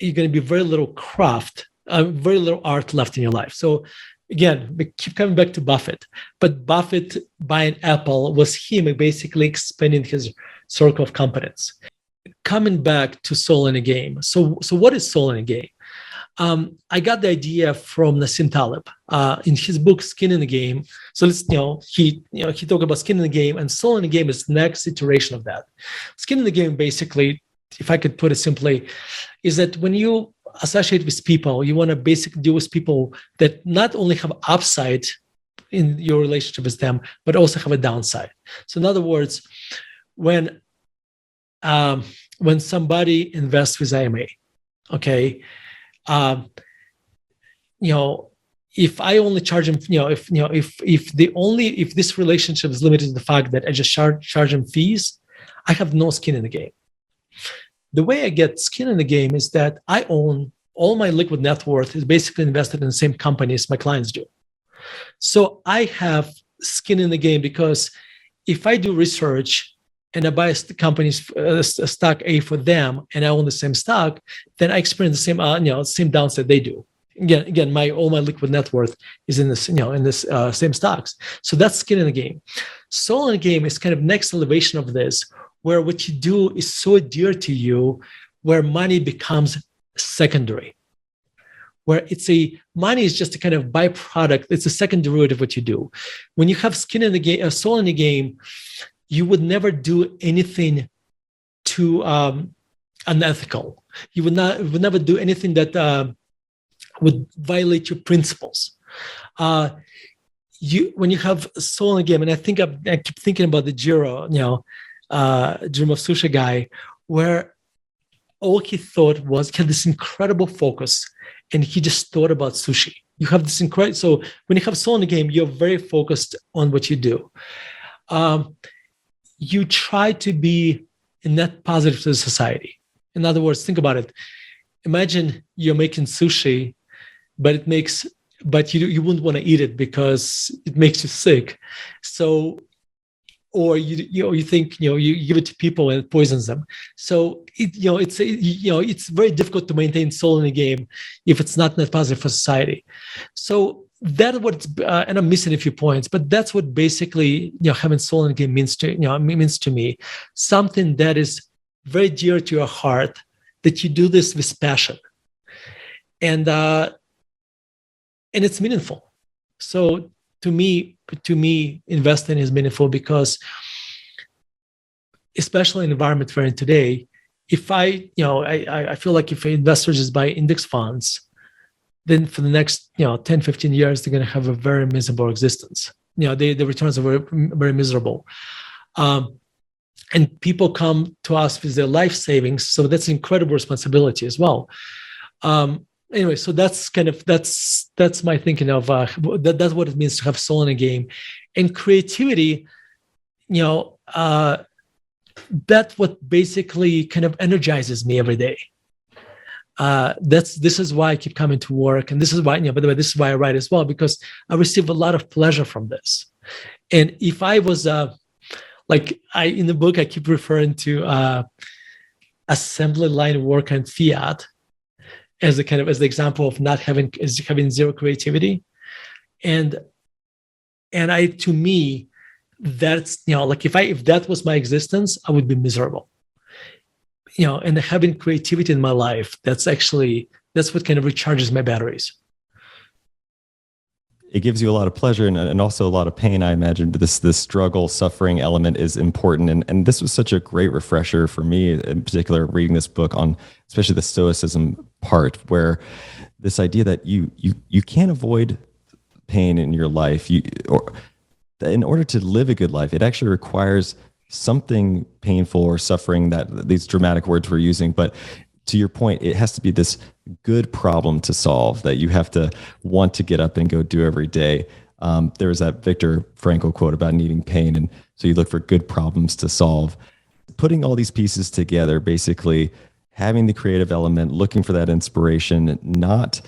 you're going to be very little craft, very little art left in your life. So again, we keep coming back to Buffett, but Buffett buying Apple was him basically expanding his circle of competence. Coming back to soul in a game. So what is soul in a game? I got the idea from Nassim Taleb in his book Skin in the Game. So he talked about skin in the game, and soul in the game is the next iteration of that. Skin in the game, basically, if I could put it simply, is that when you associate with people, you want to basically deal with people that not only have upside in your relationship with them, but also have a downside. So in other words, when somebody invests with IMA, okay. If I only charge him, if this relationship is limited to the fact that I just charge him fees, I have no skin in the game. The way I get skin in the game is that I own all my liquid net worth is basically invested in the same companies my clients do. So I have skin in the game because if I do research and I buy a company's stock A for them, and I own the same stock, then I experience the same, same downside they do. Again, all my liquid net worth is in this, same stocks. So that's skin in the game. Soul in the game is kind of next elevation of this, where what you do is so dear to you, where money becomes secondary, where money is just a kind of byproduct. It's a second derivative of what you do. When you have skin in the game, soul in the game, you would never do anything too unethical. You would never do anything that would violate your principles. When you have soul in the game, and I keep thinking about the Jiro, Dream of Sushi guy, where all he thought was he had this incredible focus, and he just thought about sushi. You have this incredible. So when you have soul in the game, you're very focused on what you do. You try to be a net positive to the society. In other words, think about it. Imagine you're making sushi, but you wouldn't want to eat it because it makes you sick. So, or you think you give it to people and it poisons them. So it's very difficult to maintain soul in the game if it's not net positive for society. So that's what and I'm missing a few points, but that's what basically having soul in the game means to me. Something that is very dear to your heart, that you do this with passion, and it's meaningful. So to me, investing is meaningful because, especially in the environment we're in today, if I feel like if investors just buy index funds, then for the next 10, 15 years, they're going to have a very miserable existence. The returns are very, very miserable. And people come to us with their life savings, so that's an incredible responsibility as well. Anyway, so that's my thinking of that's what it means to have soul in a game, and creativity. That's what basically kind of energizes me every day. This is why I keep coming to work, and this is why, by the way, this is why I write as well, because I receive a lot of pleasure from this. And if I was in the book, I keep referring to assembly line work and Fiat as the example of having zero creativity, and to me, that's if that was my existence, I would be miserable. And having creativity in my life, that's what kind of recharges my batteries.
It gives you a lot of pleasure and also a lot of pain, I imagine. But this struggle, suffering element is important. And this was such a great refresher for me, in particular, reading this book on especially the Stoicism part, where this idea that you can't avoid pain in your life. Or in order to live a good life, it actually requires something painful or suffering, that these dramatic words we're using. But to your point, it has to be this good problem to solve that you have to want to get up and go do every day. There was that Viktor Frankl quote about needing pain. And so you look for good problems to solve. Putting all these pieces together, basically having the creative element, looking for that inspiration, not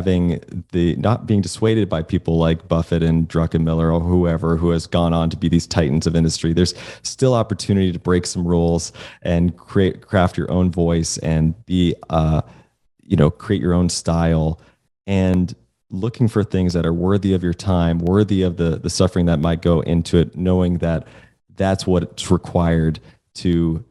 being dissuaded by people like Buffett and Druckenmiller or whoever who has gone on to be these titans of industry. There's still opportunity to break some rules and craft your own voice and create your own style, and looking for things that are worthy of your time, worthy of the suffering that might go into it, knowing that that's what's required to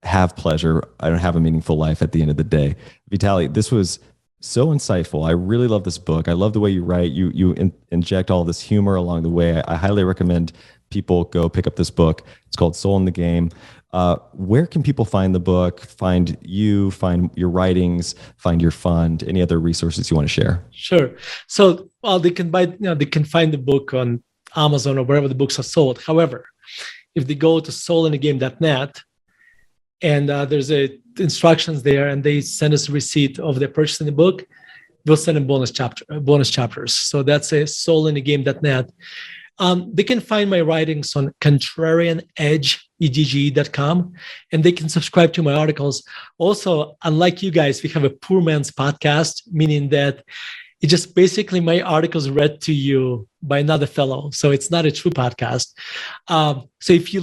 have pleasure and have a meaningful life at the end of the day. Vitaliy, this was so insightful. I really love this book. I love the way you write. You inject all this humor along the way. I highly recommend people go pick up this book. It's called Soul in the Game. Where can people find the book, find you, find your writings, find your fund, any other resources you want to share?
Sure. So, they can find the book on Amazon or wherever the books are sold. However, if they go to soulinthegame.net, and there's instructions there, and they send us a receipt of their purchasing the book, we'll send them bonus chapters. So that's soulinthegame.net. They can find my writings on contrarianedge.com, and they can subscribe to my articles. Also, unlike you guys, we have a poor man's podcast, meaning that it's just basically my articles read to you by another fellow. So it's not a true podcast. So if you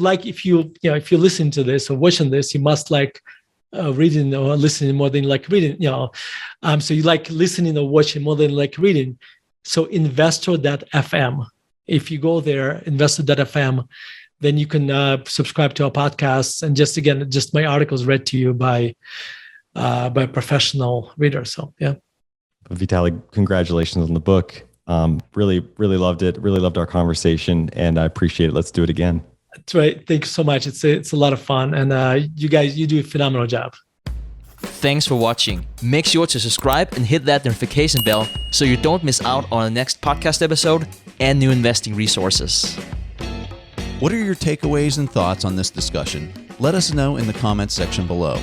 listen to this or watching this, you must like reading or listening more than like reading. So you like listening or watching more than like reading. So investor.fm. If you go there, investor.fm, then you can subscribe to our podcasts, and just my articles read to you by professional readers. So yeah.
Vitaliy, congratulations on the book. Really, really loved it. Really loved our conversation, and I appreciate it. Let's do it again.
That's right. Thank you so much. It's a lot of fun, and you do a phenomenal job.
Thanks for watching. Make sure to subscribe and hit that notification bell so you don't miss out on the next podcast episode and new investing resources.
What are your takeaways and thoughts on this discussion? Let us know in the comments section below.